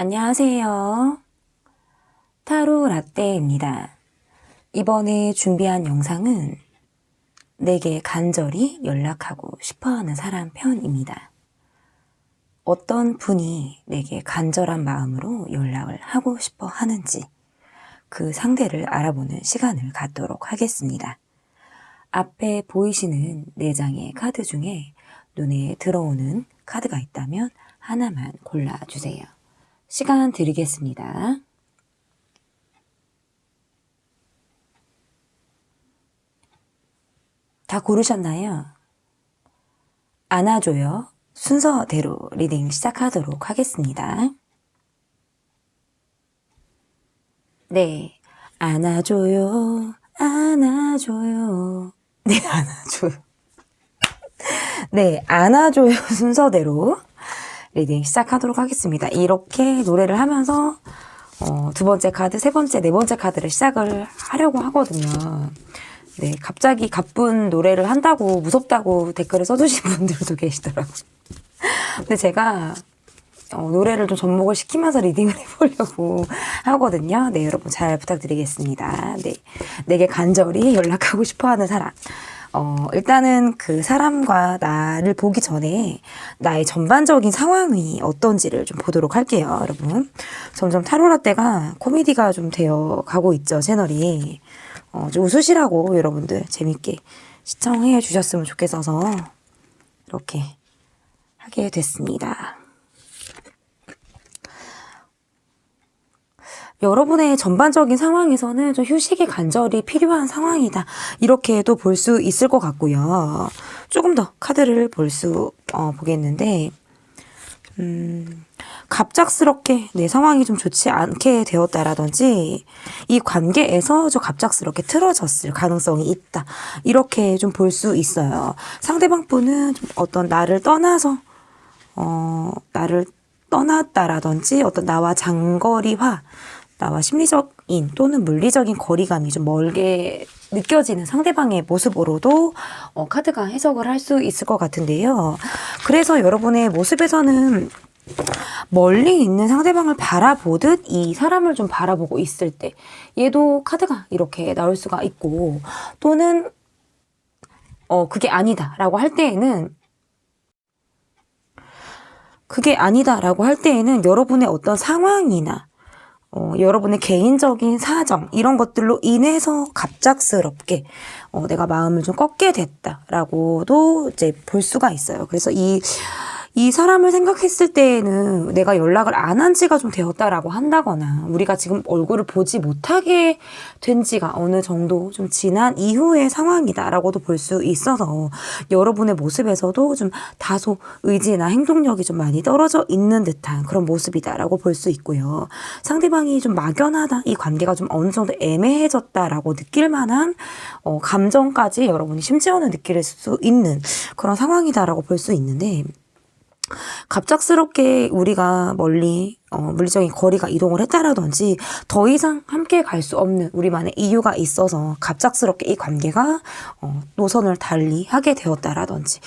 안녕하세요. 타로 라떼입니다. 이번에 준비한 영상은 내게 간절히 연락하고 싶어하는 사람 편입니다. 어떤 분이 내게 간절한 마음으로 연락을 하고 싶어 하는지 그 상대를 알아보는 시간을 갖도록 하겠습니다. 앞에 보이시는 4장의 카드 중에 눈에 들어오는 카드가 있다면 하나만 골라주세요. 시간 드리겠습니다. 다 고르셨나요? 안아줘요. 순서대로 리딩 시작하도록 하겠습니다. 네, 안아줘요. 안아줘요. 네, 안아줘요. 네, 안아줘요 순서대로 리딩 시작하도록 하겠습니다. 이렇게 노래를 하면서 두 번째 카드, 세 번째, 네 번째 카드를 시작을 하려고 하거든요. 네, 갑자기 가쁜 노래를 한다고 무섭다고 댓글을 써주신 분들도 계시더라고요. 근데 제가 노래를 좀 접목을 시키면서 리딩을 해보려고 하거든요. 네, 여러분 잘 부탁드리겠습니다. 네, 내게 간절히 연락하고 싶어하는 사람. 일단은 그 사람과 나를 보기 전에 나의 전반적인 상황이 어떤지를 좀 보도록 할게요, 여러분. 점점 타로라떼가 코미디가 좀 되어 가고 있죠, 채널이. 좀 웃으시라고 여러분들 재밌게 시청해 주셨으면 좋겠어서 이렇게 하게 됐습니다. 여러분의 전반적인 상황에서는 좀 휴식이 간절히 필요한 상황이다. 이렇게도 볼 수 있을 것 같고요. 조금 더 카드를 보겠는데 갑작스럽게 내 상황이 좀 좋지 않게 되었다라든지 이 관계에서 좀 갑작스럽게 틀어졌을 가능성이 있다. 이렇게 좀 볼 수 있어요. 상대방 분은 좀 어떤 나를 떠나서 나를 떠났다라든지 어떤 나와 장거리화, 나와 심리적인 또는 물리적인 거리감이 좀 멀게 느껴지는 상대방의 모습으로도 카드가 해석을 할 수 있을 것 같은데요. 그래서 여러분의 모습에서는 멀리 있는 상대방을 바라보듯 이 사람을 좀 바라보고 있을 때 얘도 카드가 이렇게 나올 수가 있고, 또는 그게 아니다라고 할 때에는 여러분의 어떤 상황이나 여러분의 개인적인 사정 이런 것들로 인해서 갑작스럽게 내가 마음을 좀 꺾게 됐다라고도 이제 볼 수가 있어요. 그래서 이 사람을 생각했을 때에는 내가 연락을 안 한 지가 좀 되었다라고 한다거나 우리가 지금 얼굴을 보지 못하게 된 지가 어느 정도 좀 지난 이후의 상황이다라고도 볼 수 있어서 여러분의 모습에서도 좀 다소 의지나 행동력이 좀 많이 떨어져 있는 듯한 그런 모습이다라고 볼 수 있고요. 상대방이 좀 막연하다, 이 관계가 좀 어느 정도 애매해졌다라고 느낄 만한 감정까지 여러분이 심지어는 느낄 수 있는 그런 상황이다라고 볼 수 있는데, 갑작스럽게 우리가 멀리 물리적인 거리가 이동을 했다라든지 더 이상 함께 갈 수 없는 우리만의 이유가 있어서 갑작스럽게 이 관계가 노선을 달리 하게 되었다라든지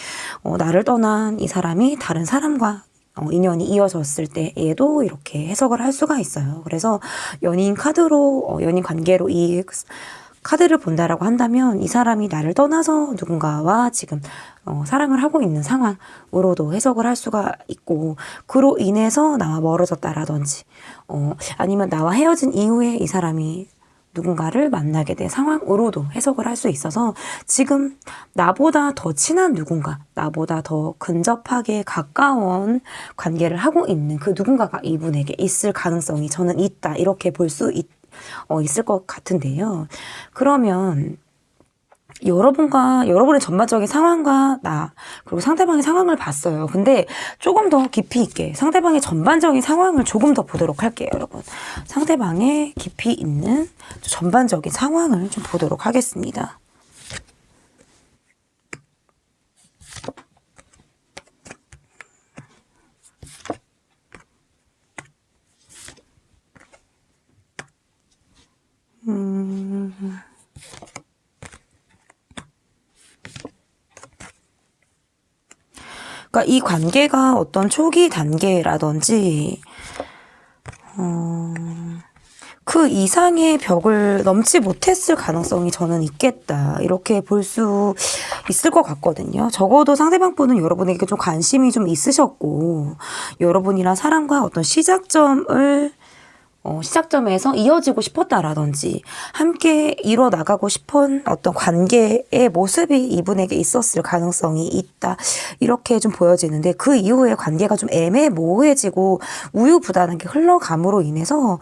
나를 떠난 이 사람이 다른 사람과 인연이 이어졌을 때에도 이렇게 해석을 할 수가 있어요. 그래서 연인 카드로 연인 관계로 이 카드를 본다라고 한다면 이 사람이 나를 떠나서 누군가와 지금 사랑을 하고 있는 상황으로도 해석을 할 수가 있고, 그로 인해서 나와 멀어졌다라든지 아니면 나와 헤어진 이후에 이 사람이 누군가를 만나게 된 상황으로도 해석을 할 수 있어서 지금 나보다 더 친한 누군가, 나보다 더 근접하게 가까운 관계를 하고 있는 그 누군가가 이분에게 있을 가능성이 저는 있다, 이렇게 볼 수 있을 것 같은데요. 그러면 여러분의 전반적인 상황과 나, 그리고 상대방의 상황을 봤어요. 근데 조금 더 깊이 있게 상대방의 전반적인 상황을 조금 더 보도록 할게요, 여러분. 상대방의 깊이 있는 전반적인 상황을 좀 보도록 하겠습니다. 그러니까 이 관계가 어떤 초기 단계라든지 그 이상의 벽을 넘지 못했을 가능성이 저는 있겠다. 이렇게 볼 수 있을 것 같거든요. 적어도 상대방 분은 여러분에게 좀 관심이 좀 있으셨고, 여러분이랑 사랑과 어떤 시작점에서 이어지고 싶었다라든지 함께 이뤄나가고 싶은 어떤 관계의 모습이 이분에게 있었을 가능성이 있다. 이렇게 좀 보여지는데 그 이후에 관계가 좀 애매모호해지고 우유부단하게 흘러감으로 인해서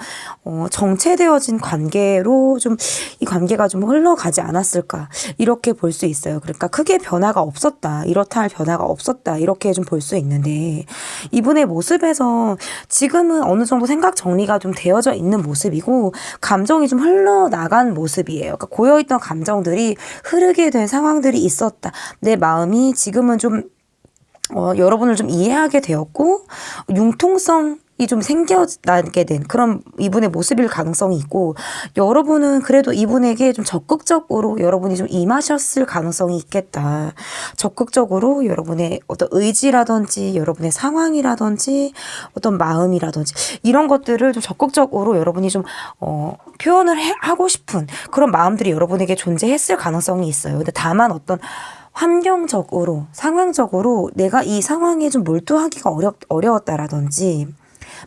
정체되어진 관계로 좀 이 관계가 좀 흘러가지 않았을까 이렇게 볼 수 있어요. 그러니까 크게 변화가 없었다. 이렇다 할 변화가 없었다. 이렇게 좀 볼 수 있는데 이분의 모습에서 지금은 어느 정도 생각 정리가 좀 되어져 있는 모습이고 감정이 좀 흘러나간 모습이에요. 그러니까 고여있던 감정들이 흐르게 된 상황들이 있었다. 내 마음이 지금은 좀 여러분을 좀 이해하게 되었고 융통성이 좀 생겨나게 된 그런 이분의 모습일 가능성이 있고 여러분은 그래도 이분에게 좀 적극적으로 여러분이 좀 임하셨을 가능성이 있겠다. 적극적으로 여러분의 어떤 의지라든지 여러분의 상황이라든지 어떤 마음이라든지 이런 것들을 좀 적극적으로 여러분이 좀 표현을 하고 싶은 그런 마음들이 여러분에게 존재했을 가능성이 있어요. 근데 다만 어떤 환경적으로, 상황적으로 내가 이 상황에 좀 몰두하기가 어려웠다라든지,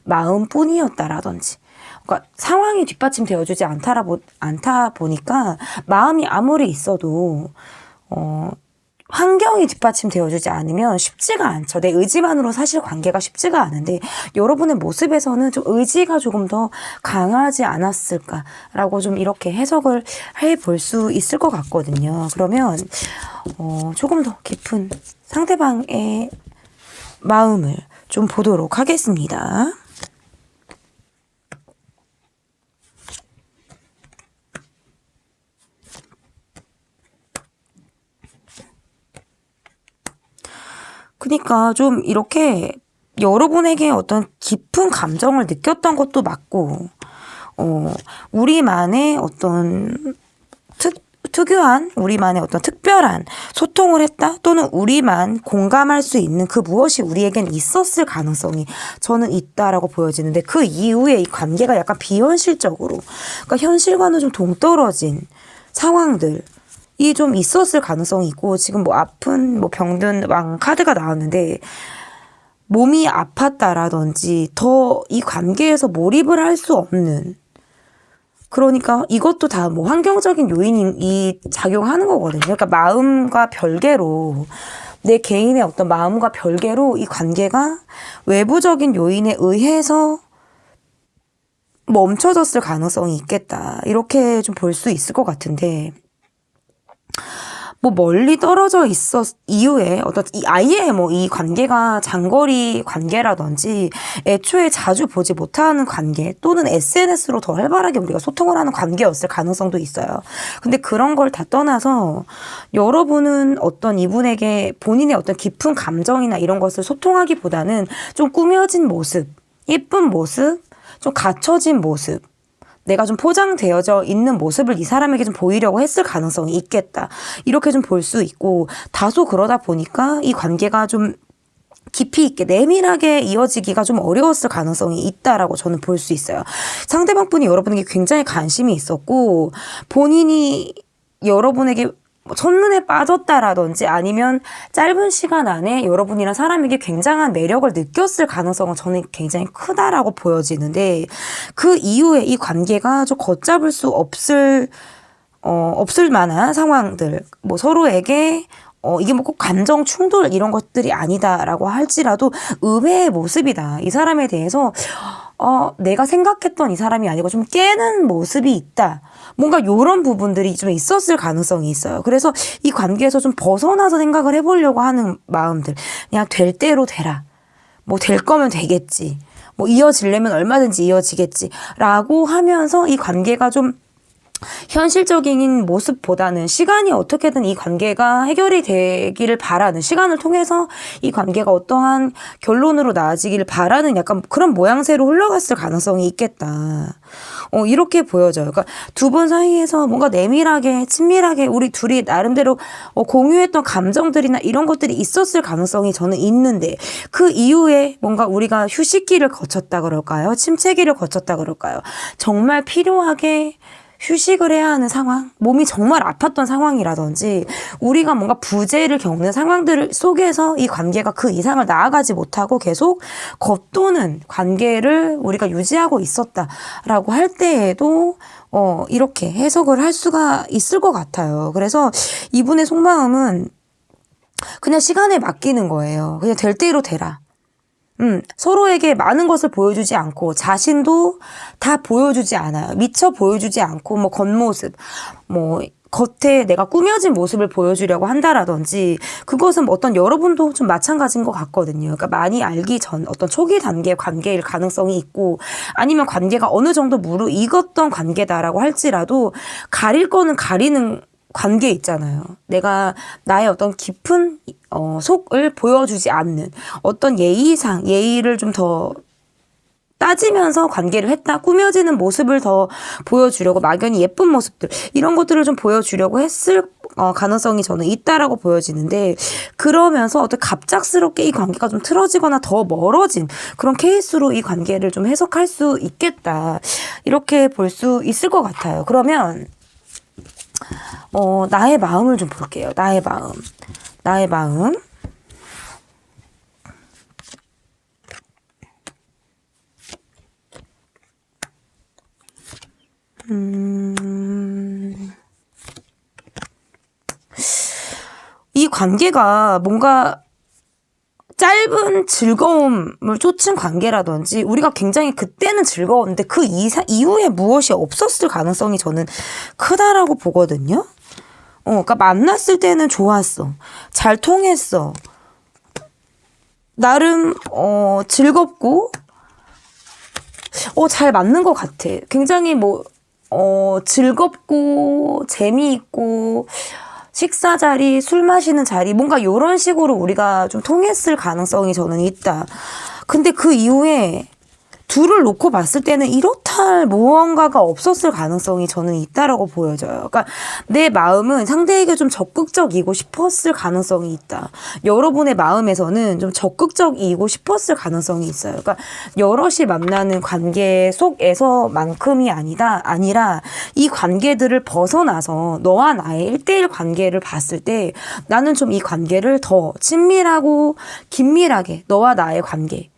마음뿐이었다라든지, 그러니까 상황이 뒷받침되어주지 않다 보니까 마음이 아무리 있어도, 환경이 뒷받침되어주지 않으면 쉽지가 않죠. 내 의지만으로 사실 관계가 쉽지가 않은데 여러분의 모습에서는 좀 의지가 조금 더 강하지 않았을까라고 좀 이렇게 해석을 해볼 수 있을 것 같거든요. 그러면 조금 더 깊은 상대방의 마음을 좀 보도록 하겠습니다. 그러니까 좀 이렇게 여러분에게 어떤 깊은 감정을 느꼈던 것도 맞고, 우리만의 어떤 특유한 우리만의 어떤 특별한 소통을 했다 또는 우리만 공감할 수 있는 그 무엇이 우리에겐 있었을 가능성이 저는 있다라고 보여지는데 그 이후에 이 관계가 약간 비현실적으로 그러니까 현실과는 좀 동떨어진 상황들 이 좀 있었을 가능성이 있고 지금 뭐 아픈 뭐 병든 왕 카드가 나왔는데 몸이 아팠다라든지 더 이 관계에서 몰입을 할 수 없는 그러니까 이것도 다 뭐 환경적인 요인이 작용하는 거거든요. 그러니까 마음과 별개로 내 개인의 어떤 마음과 별개로 이 관계가 외부적인 요인에 의해서 멈춰졌을 가능성이 있겠다. 이렇게 좀 볼 수 있을 것 같은데 뭐 멀리 떨어져 있었 이후에 어떤 아예 뭐 이 관계가 장거리 관계라든지 애초에 자주 보지 못하는 관계 또는 SNS로 더 활발하게 우리가 소통을 하는 관계였을 가능성도 있어요. 근데 그런 걸 다 떠나서 여러분은 어떤 이분에게 본인의 어떤 깊은 감정이나 이런 것을 소통하기보다는 좀 꾸며진 모습, 예쁜 모습, 좀 갖춰진 모습 내가 좀 포장되어져 있는 모습을 이 사람에게 좀 보이려고 했을 가능성이 있겠다. 이렇게 좀 볼 수 있고 다소 그러다 보니까 이 관계가 좀 깊이 있게 내밀하게 이어지기가 좀 어려웠을 가능성이 있다라고 저는 볼 수 있어요. 상대방 분이 여러분에게 굉장히 관심이 있었고 본인이 여러분에게 첫눈에 빠졌다라든지 아니면 짧은 시간 안에 여러분이랑 사람에게 굉장한 매력을 느꼈을 가능성은 저는 굉장히 크다라고 보여지는데 그 이후에 이 관계가 좀 걷잡을 수 없을 만한 상황들 뭐 서로에게 이게 뭐 꼭 감정 충돌 이런 것들이 아니다라고 할지라도 의외의 모습이다. 이 사람에 대해서 내가 생각했던 이 사람이 아니고 좀 깨는 모습이 있다. 뭔가 이런 부분들이 좀 있었을 가능성이 있어요. 그래서 이 관계에서 좀 벗어나서 생각을 해보려고 하는 마음들. 그냥 될 대로 되라. 뭐 될 거면 되겠지. 뭐 이어지려면 얼마든지 이어지겠지. 라고 하면서 이 관계가 좀 현실적인 모습보다는 시간이 어떻게든 이 관계가 해결이 되기를 바라는, 시간을 통해서 이 관계가 어떠한 결론으로 나아지기를 바라는 약간 그런 모양새로 흘러갔을 가능성이 있겠다. 이렇게 보여져요. 그러니까 두 분 사이에서 뭔가 내밀하게 친밀하게 우리 둘이 나름대로 공유했던 감정들이나 이런 것들이 있었을 가능성이 저는 있는데, 그 이후에 뭔가 우리가 휴식기를 거쳤다 그럴까요? 침체기를 거쳤다 그럴까요? 정말 필요하게 휴식을 해야 하는 상황, 몸이 정말 아팠던 상황이라든지 우리가 뭔가 부재를 겪는 상황들 속에서 이 관계가 그 이상을 나아가지 못하고 계속 겉도는 관계를 우리가 유지하고 있었다라고 할 때에도 이렇게 해석을 할 수가 있을 것 같아요. 그래서 이분의 속마음은 그냥 시간에 맡기는 거예요. 그냥 될 대로 되라. 서로에게 많은 것을 보여주지 않고 자신도 다 보여주지 않아요. 미처 보여주지 않고 뭐 겉모습, 뭐 겉에 내가 꾸며진 모습을 보여주려고 한다라든지, 그것은 어떤 여러분도 좀 마찬가지인 것 같거든요. 그러니까 많이 알기 전 어떤 초기 단계 관계일 가능성이 있고, 아니면 관계가 어느 정도 무르익었던 관계다라고 할지라도 가릴 거는 가리는 관계 있잖아요. 내가 나의 어떤 깊은 속을 보여주지 않는 어떤 예의를 좀 더 따지면서 관계를 했다. 꾸며지는 모습을 더 보여주려고, 막연히 예쁜 모습들, 이런 것들을 좀 보여주려고 했을 가능성이 저는 있다라고 보여지는데, 그러면서 어떤 갑작스럽게 이 관계가 좀 틀어지거나 더 멀어진 그런 케이스로 이 관계를 좀 해석할 수 있겠다. 이렇게 볼 수 있을 것 같아요. 그러면 나의 마음을 좀 볼게요. 나의 마음. 이 관계가 뭔가 짧은 즐거움을 쫓은 관계라든지, 우리가 굉장히 그때는 즐거웠는데 그 이후에 무엇이 없었을 가능성이 저는 크다라고 보거든요. 그러니까 만났을 때는 좋았어. 잘 통했어. 나름 즐겁고 잘 맞는 것 같아. 굉장히 즐겁고 재미있고 식사 자리, 술 마시는 자리, 뭔가 이런 식으로 우리가 좀 통했을 가능성이 저는 있다. 근데 그 이후에 둘을 놓고 봤을 때는 이렇다 할 무언가가 없었을 가능성이 저는 있다라고 보여져요. 그러니까 내 마음은 상대에게 좀 적극적이고 싶었을 가능성이 있다. 여러분의 마음에서는 좀 적극적이고 싶었을 가능성이 있어요. 그러니까 여럿이 만나는 관계 속에서만큼이 아니라 이 관계들을 벗어나서 너와 나의 1대1 관계를 봤을 때 나는 좀 이 관계를 더 친밀하고 긴밀하게, 너와 나의 관계,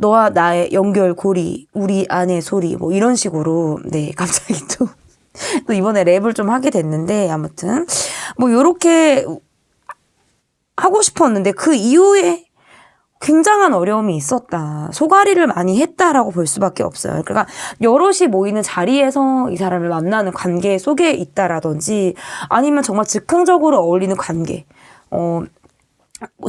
너와 나의 연결고리, 우리 안의 소리, 뭐 이런 식으로, 네, 갑자기 또 이번에 랩을 좀 하게 됐는데, 아무튼 뭐 요렇게 하고 싶었는데 그 이후에 굉장한 어려움이 있었다. 소가리를 많이 했다라고 볼 수밖에 없어요. 그러니까 여럿이 모이는 자리에서 이 사람을 만나는 관계 속에 있다라든지, 아니면 정말 즉흥적으로 어울리는 관계,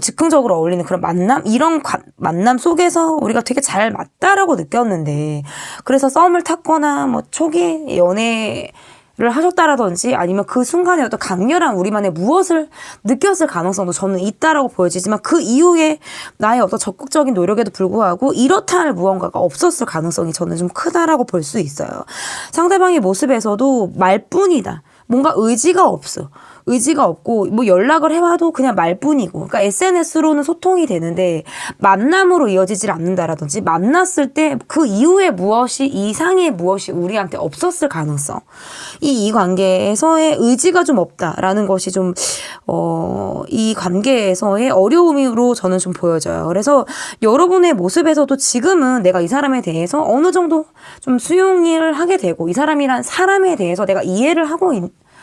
즉흥적으로 어울리는 그런 만남, 이런 만남 속에서 우리가 되게 잘 맞다라고 느꼈는데, 그래서 썸을 탔거나 뭐 초기 연애를 하셨다라든지, 아니면 그 순간에 어떤 강렬한 우리만의 무엇을 느꼈을 가능성도 저는 있다라고 보여지지만, 그 이후에 나의 어떤 적극적인 노력에도 불구하고 이렇다 할 무언가가 없었을 가능성이 저는 좀 크다라고 볼 수 있어요. 상대방의 모습에서도 말뿐이다. 뭔가 의지가 없고, 뭐 연락을 해와도 그냥 말뿐이고, 그러니까 SNS로는 소통이 되는데 만남으로 이어지질 않는다라든지, 만났을 때 그 이후에 이상의 무엇이 우리한테 없었을 가능성, 이 관계에서의 의지가 좀 없다라는 것이 좀 이 관계에서의 어려움으로 저는 좀 보여져요. 그래서 여러분의 모습에서도 지금은 내가 이 사람에 대해서 어느 정도 좀 수용을 하게 되고, 이 사람이란 사람에 대해서 내가 이해를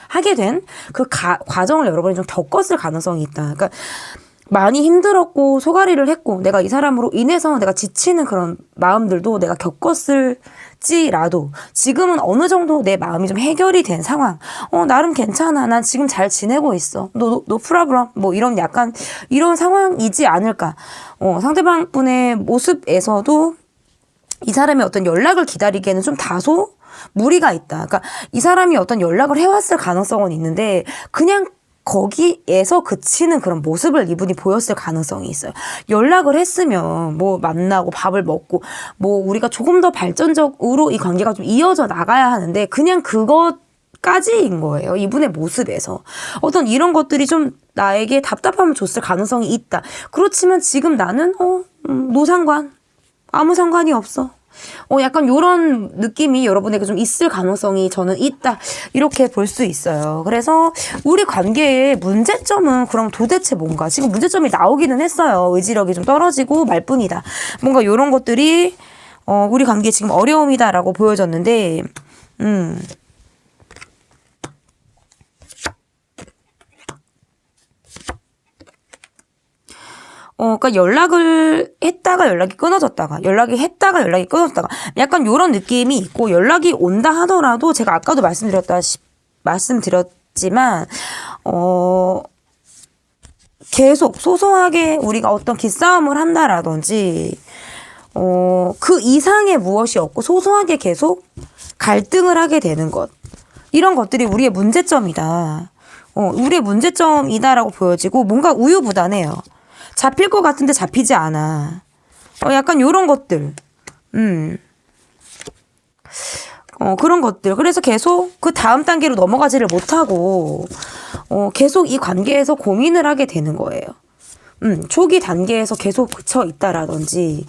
하게 된 그 과정을 여러분이 좀 겪었을 가능성이 있다. 그러니까 많이 힘들었고 소가리를 했고, 내가 이 사람으로 인해서 내가 지치는 그런 마음들도 내가 겪었을지라도 지금은 어느 정도 내 마음이 좀 해결이 된 상황. 나름 괜찮아. 난 지금 잘 지내고 있어. no problem. 뭐 이런 약간 이런 상황이지 않을까. 상대방 분의 모습에서도 이 사람의 어떤 연락을 기다리기에는 좀 다소 무리가 있다. 그러니까 이 사람이 어떤 연락을 해왔을 가능성은 있는데 그냥 거기에서 그치는 그런 모습을 이분이 보였을 가능성이 있어요. 연락을 했으면 뭐 만나고 밥을 먹고 뭐 우리가 조금 더 발전적으로 이 관계가 좀 이어져 나가야 하는데 그냥 그것까지인 거예요. 이분의 모습에서. 어떤 이런 것들이 좀 나에게 답답함을 줬을 가능성이 있다. 그렇지만 지금 나는 노상관. 아무 상관이 없어. 약간 요런 느낌이 여러분에게 좀 있을 가능성이 저는 있다. 이렇게 볼 수 있어요. 그래서 우리 관계의 문제점은 그럼 도대체 뭔가? 지금 문제점이 나오기는 했어요. 의지력이 좀 떨어지고 말뿐이다. 뭔가 요런 것들이 우리 관계에 지금 어려움이다라고 보여졌는데 그러니까 연락을 했다가 연락이 끊어졌다가 연락이 했다가 연락이 끊어졌다가 약간 요런 느낌이 있고 연락이 온다 하더라도 제가 아까도 말씀드렸지만 계속 소소하게 우리가 어떤 기싸움을 한다라든지 그 이상의 무엇이 없고 소소하게 계속 갈등을 하게 되는 것 이런 것들이 우리의 문제점이다. 우리의 문제점이다라고 보여지고 뭔가 우유부단해요. 잡힐 것 같은데 잡히지 않아. 약간 요런 것들. 그런 것들. 그래서 계속 그 다음 단계로 넘어가지를 못하고, 계속 이 관계에서 고민을 하게 되는 거예요. 초기 단계에서 계속 그쳐 있다라든지,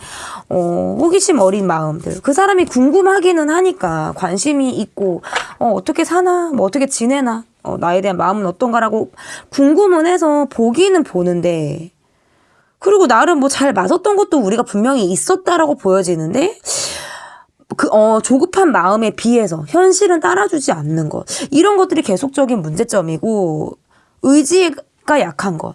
호기심 어린 마음들. 그 사람이 궁금하기는 하니까, 관심이 있고, 어떻게 사나, 뭐 어떻게 지내나, 나에 대한 마음은 어떤가라고 궁금은 해서 보기는 보는데, 그리고 나름 뭐 잘 맞았던 것도 우리가 분명히 있었다라고 보여지는데 조급한 마음에 비해서 현실은 따라주지 않는 것 이런 것들이 계속적인 문제점이고 의지가 약한 것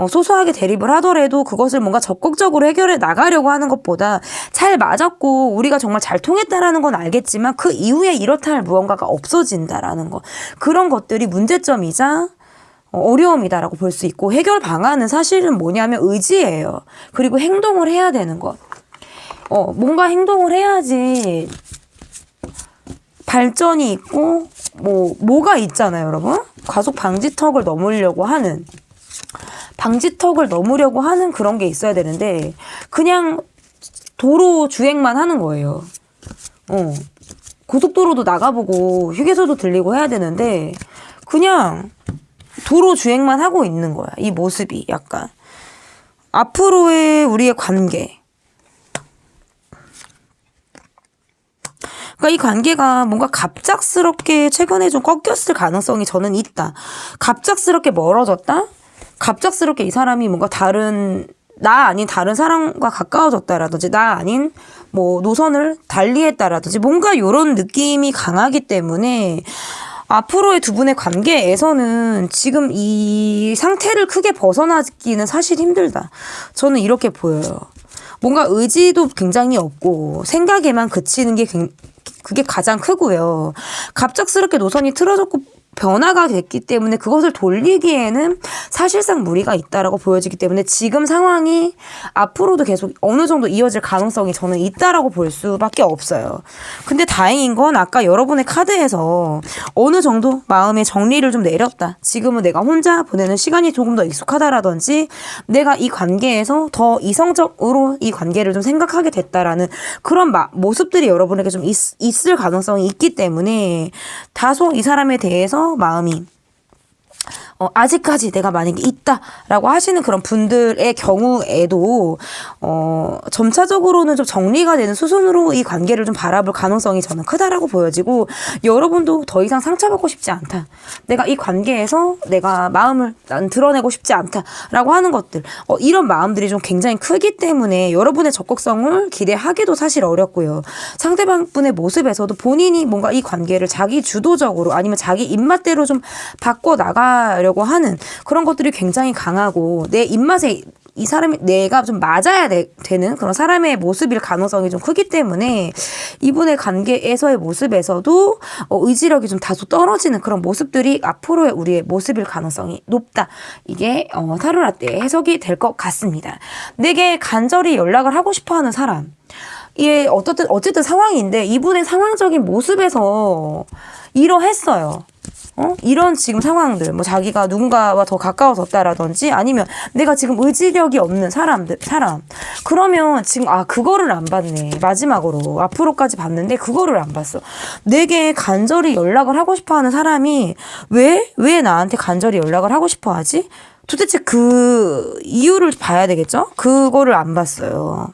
소소하게 대립을 하더라도 그것을 뭔가 적극적으로 해결해 나가려고 하는 것보다 잘 맞았고 우리가 정말 잘 통했다라는 건 알겠지만 그 이후에 이렇다 할 무언가가 없어진다라는 것 그런 것들이 문제점이자 어려움이다라고 볼 수 있고 해결 방안은 사실은 뭐냐면 의지예요. 그리고 행동을 해야 되는 것. 뭔가 행동을 해야지 발전이 있고 뭐가 있잖아요, 여러분. 과속 방지턱을 넘으려고 하는 그런 게 있어야 되는데 그냥 도로 주행만 하는 거예요. 고속도로도 나가보고 휴게소도 들리고 해야 되는데 그냥 도로 주행만 하고 있는 거야. 이 모습이 약간. 앞으로의 우리의 관계. 그러니까 이 관계가 뭔가 갑작스럽게 최근에 좀 꺾였을 가능성이 저는 있다. 갑작스럽게 멀어졌다? 갑작스럽게 이 사람이 뭔가 나 아닌 다른 사람과 가까워졌다라든지 나 아닌 뭐 노선을 달리했다라든지 뭔가 이런 느낌이 강하기 때문에 앞으로의 두 분의 관계에서는 지금 이 상태를 크게 벗어나기는 사실 힘들다. 저는 이렇게 보여요. 뭔가 의지도 굉장히 없고 생각에만 그치는 게 그게 가장 크고요. 갑작스럽게 노선이 틀어졌고 변화가 됐기 때문에 그것을 돌리기에는 사실상 무리가 있다라고 보여지기 때문에 지금 상황이 앞으로도 계속 어느 정도 이어질 가능성이 저는 있다라고 볼 수밖에 없어요. 근데 다행인 건 아까 여러분의 카드에서 어느 정도 마음의 정리를 좀 내렸다. 지금은 내가 혼자 보내는 시간이 조금 더 익숙하다라든지 내가 이 관계에서 더 이성적으로 이 관계를 좀 생각하게 됐다라는 그런 모습들이 여러분에게 좀 있을 가능성이 있기 때문에 다소 이 사람에 대해서 마음이 아직까지 내가 만약에 있다라고 하시는 그런 분들의 경우에도 점차적으로는 좀 정리가 되는 수순으로 이 관계를 좀 바라볼 가능성이 저는 크다라고 보여지고 여러분도 더 이상 상처받고 싶지 않다. 내가 이 관계에서 내가 마음을 난 드러내고 싶지 않다라고 하는 것들 이런 마음들이 좀 굉장히 크기 때문에 여러분의 적극성을 기대하기도 사실 어렵고요. 상대방분의 모습에서도 본인이 뭔가 이 관계를 자기 주도적으로 아니면 자기 입맛대로 좀 바꿔나가려고 하는 그런 것들이 굉장히 강하고 내 입맛에 이 사람이 내가 좀 맞아야 되는 그런 사람의 모습일 가능성이 좀 크기 때문에 이분의 관계에서의 모습에서도 의지력이 좀 다소 떨어지는 그런 모습들이 앞으로의 우리의 모습일 가능성이 높다. 이게 타로라떼의 해석이 될 것 같습니다. 내게 간절히 연락을 하고 싶어하는 사람 어쨌든 상황인데 이분의 상황적인 모습에서 이러했어요. 이런 지금 상황들, 뭐 자기가 누군가와 더 가까워졌다라든지 아니면 내가 지금 의지력이 없는 사람. 그러면 지금, 그거를 안 봤네. 마지막으로. 앞으로까지 봤는데 그거를 안 봤어. 내게 간절히 연락을 하고 싶어 하는 사람이 왜 나한테 간절히 연락을 하고 싶어 하지? 도대체 그 이유를 봐야 되겠죠? 그거를 안 봤어요.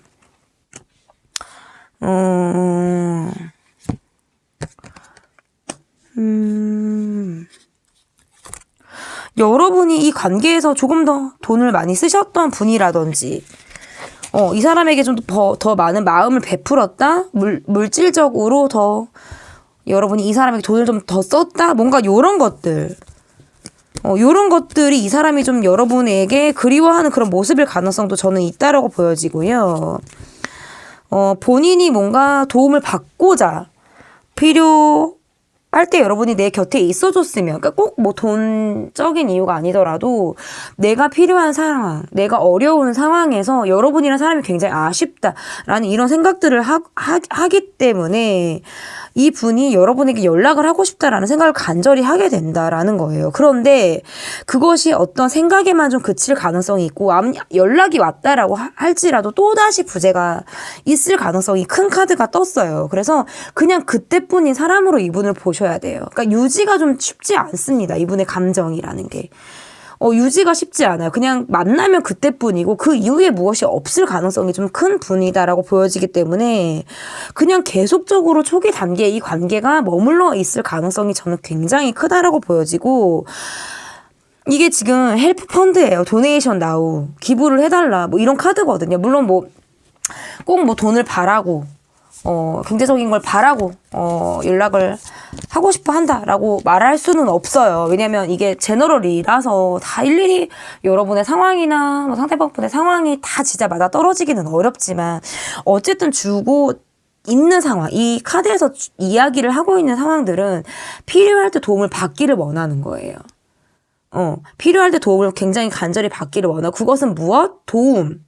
여러분이 이 관계에서 조금 더 돈을 많이 쓰셨던 분이라든지, 이 사람에게 좀 더 많은 마음을 베풀었다? 물질적으로 여러분이 이 사람에게 돈을 좀 더 썼다? 뭔가 요런 것들. 요런 것들이 이 사람이 좀 여러분에게 그리워하는 그런 모습일 가능성도 저는 있다라고 보여지고요. 본인이 뭔가 도움을 받고자 필요할 때 여러분이 내 곁에 있어줬으면, 그러니까 꼭 뭐 돈적인 이유가 아니더라도 내가 필요한 상황, 내가 어려운 상황에서 여러분이란 사람이 굉장히 아쉽다라는 이런 생각들을 하기 때문에 이분이 여러분에게 연락을 하고 싶다라는 생각을 간절히 하게 된다라는 거예요. 그런데 그것이 어떤 생각에만 좀 그칠 가능성이 있고, 연락이 왔다라고 할지라도 또다시 부재가 있을 가능성이 큰 카드가 떴어요. 그래서 그냥 그때뿐인 사람으로 이분을 보셔야 돼요. 그러니까 유지가 좀 쉽지 않습니다. 이분의 감정이라는 게. 유지가 쉽지 않아요. 그냥 만나면 그때뿐이고 그 이후에 무엇이 없을 가능성이 좀 큰 분이다라고 보여지기 때문에 그냥 계속적으로 초기 단계에 이 관계가 머물러 있을 가능성이 저는 굉장히 크다라고 보여지고, 이게 지금 헬프 펀드예요. 도네이션 나우. 기부를 해달라. 뭐 이런 카드거든요. 물론 꼭 돈을 바라고, 경제적인 걸 바라고, 연락을 하고 싶어 한다라고 말할 수는 없어요. 왜냐면 이게 제너럴이라서 다 일일이 여러분의 상황이나 뭐 상대방분의 상황이 다 진짜 맞아 떨어지기는 어렵지만, 어쨌든 주고 있는 상황, 이 카드에서 이야기를 하고 있는 상황들은 필요할 때 도움을 받기를 원하는 거예요. 필요할 때 도움을 굉장히 간절히 받기를 원하고, 그것은 무엇? 도움.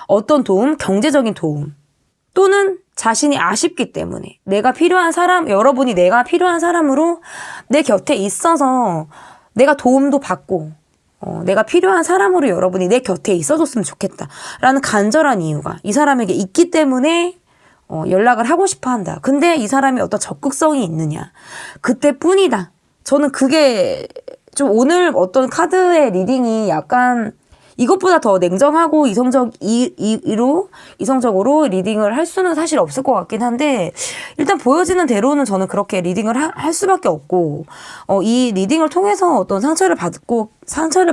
어떤 도움? 경제적인 도움. 또는 자신이 아쉽기 때문에 여러분이 내가 필요한 사람으로 내 곁에 있어서 내가 도움도 받고, 내가 필요한 사람으로 여러분이 내 곁에 있어줬으면 좋겠다라는 간절한 이유가 이 사람에게 있기 때문에 연락을 하고 싶어 한다. 근데 이 사람이 어떤 적극성이 있느냐. 그때뿐이다. 저는 그게 좀 오늘 어떤 카드의 리딩이 약간 이것보다 더 냉정하고 이성적으로 리딩을 할 수는 사실 없을 것 같긴 한데, 일단 보여지는 대로는 저는 그렇게 리딩을 할 수밖에 없고, 이 리딩을 통해서 어떤 상처를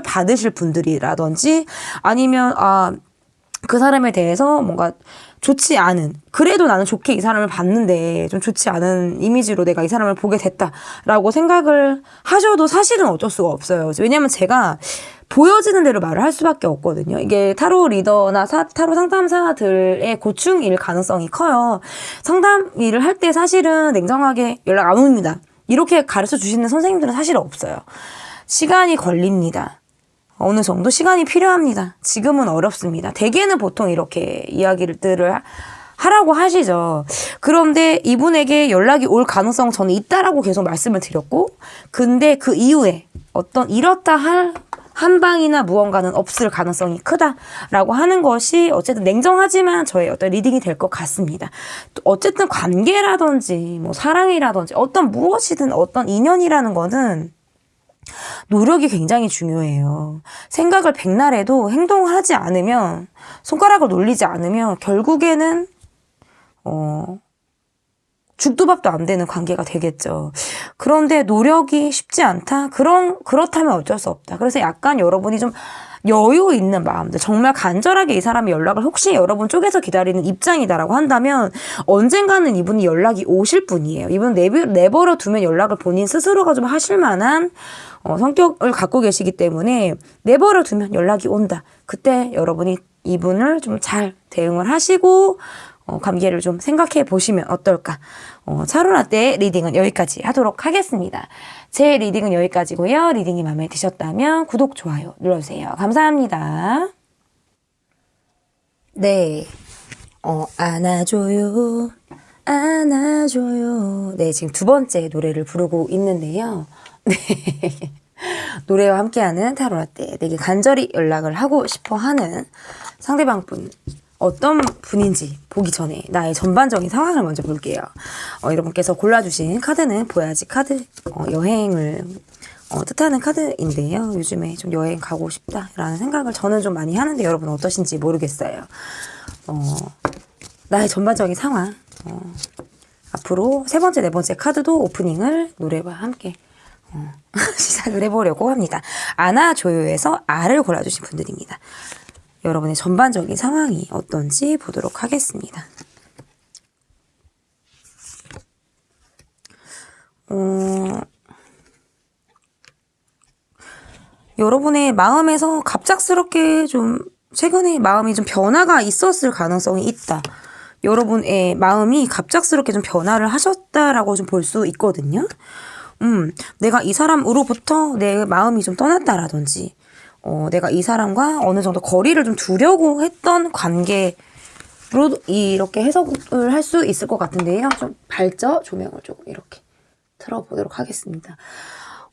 받으실 분들이라든지 아니면 그 사람에 대해서 뭔가 좋지 않은, 그래도 나는 좋게 이 사람을 봤는데 좀 좋지 않은 이미지로 내가 이 사람을 보게 됐다라고 생각을 하셔도 사실은 어쩔 수가 없어요. 왜냐면 제가 보여지는 대로 말을 할 수밖에 없거든요. 이게 타로 리더나 타로 상담사들의 고충일 가능성이 커요. 상담 일을 할 때 사실은 냉정하게 연락 안 옵니다. 이렇게 가르쳐 주시는 선생님들은 사실 없어요. 시간이 걸립니다. 어느 정도 시간이 필요합니다. 지금은 어렵습니다. 대개는 보통 이렇게 이야기들을 하라고 하시죠. 그런데 이분에게 연락이 올 가능성은 저는 있다라고 계속 말씀을 드렸고, 근데 그 이후에 어떤 이렇다 할 한방이나 무언가는 없을 가능성이 크다라고 하는 것이 어쨌든 냉정하지만 저의 어떤 리딩이 될 것 같습니다. 어쨌든 관계라든지 뭐 사랑이라든지 어떤 무엇이든 어떤 인연이라는 거는 노력이 굉장히 중요해요. 생각을 백날 해도 행동을 하지 않으면, 손가락을 놀리지 않으면 결국에는 죽도 밥도 안 되는 관계가 되겠죠. 그런데 노력이 쉽지 않다? 그렇다면 어쩔 수 없다. 그래서 약간 여러분이 좀 여유 있는 마음들, 정말 간절하게 이 사람이 연락을 혹시 여러분 쪽에서 기다리는 입장이다라고 한다면 언젠가는 이분이 연락이 오실 분이에요. 이분 내버려 두면 연락을 본인 스스로가 좀 하실 만한 성격을 갖고 계시기 때문에 내버려 두면 연락이 온다. 그때 여러분이 이분을 좀 잘 대응을 하시고 관계를 좀 생각해 보시면 어떨까. 차로라떼 리딩은 여기까지 하도록 하겠습니다. 제 리딩은 여기까지고요. 리딩이 마음에 드셨다면 구독, 좋아요 눌러주세요. 감사합니다. 네. 안아줘요, 안아줘요. 네, 지금 두 번째 노래를 부르고 있는데요. 네. 노래와 함께하는 타로라떼. 내게 간절히 연락을 하고 싶어 하는 상대방 분. 어떤 분인지 보기 전에 나의 전반적인 상황을 먼저 볼게요. 여러분께서 골라주신 카드는 보야지 카드. 여행을 뜻하는 카드인데요. 요즘에 좀 여행 가고 싶다라는 생각을 저는 좀 많이 하는데 여러분 어떠신지 모르겠어요. 나의 전반적인 상황. 앞으로 세 번째, 네 번째 카드도 오프닝을 노래와 함께 시작을 해보려고 합니다. 안아줘요에서 아를 골라주신 분들입니다. 여러분의 전반적인 상황이 어떤지 보도록 하겠습니다. 여러분의 마음에서 갑작스럽게 좀 최근에 마음이 좀 변화가 있었을 가능성이 있다. 여러분의 마음이 갑작스럽게 좀 변화를 하셨다라고 좀 볼 수 있거든요. 내가 이 사람으로부터 내 마음이 좀 떠났다라든지, 내가 이 사람과 어느 정도 거리를 좀 두려고 했던 관계로 이렇게 해석을 할 수 있을 것 같은데요. 좀 발저 조명을 조금 이렇게 틀어보도록 하겠습니다.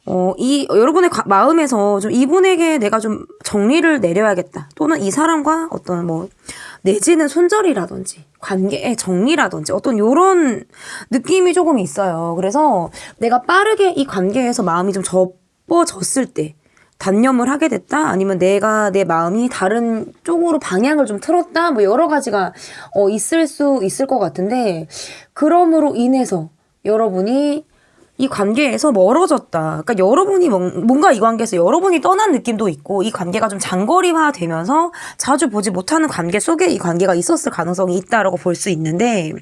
여러분의 마음에서 좀 이분에게 내가 좀 정리를 내려야겠다. 또는 이 사람과 어떤 내지는 손절이라든지, 관계의 정리라든지, 어떤 요런 느낌이 조금 있어요. 그래서 내가 빠르게 이 관계에서 마음이 좀 접어졌을 때, 단념을 하게 됐다? 아니면 내가 내 마음이 다른 쪽으로 방향을 좀 틀었다? 여러 가지가, 있을 수 있을 것 같은데, 그럼으로 인해서 여러분이 이 관계에서 멀어졌다. 그러니까 여러분이 뭔가 이 관계에서 여러분이 떠난 느낌도 있고 이 관계가 좀 장거리화 되면서 자주 보지 못하는 관계 속에 이 관계가 있었을 가능성이 있다라고 볼 수 있는데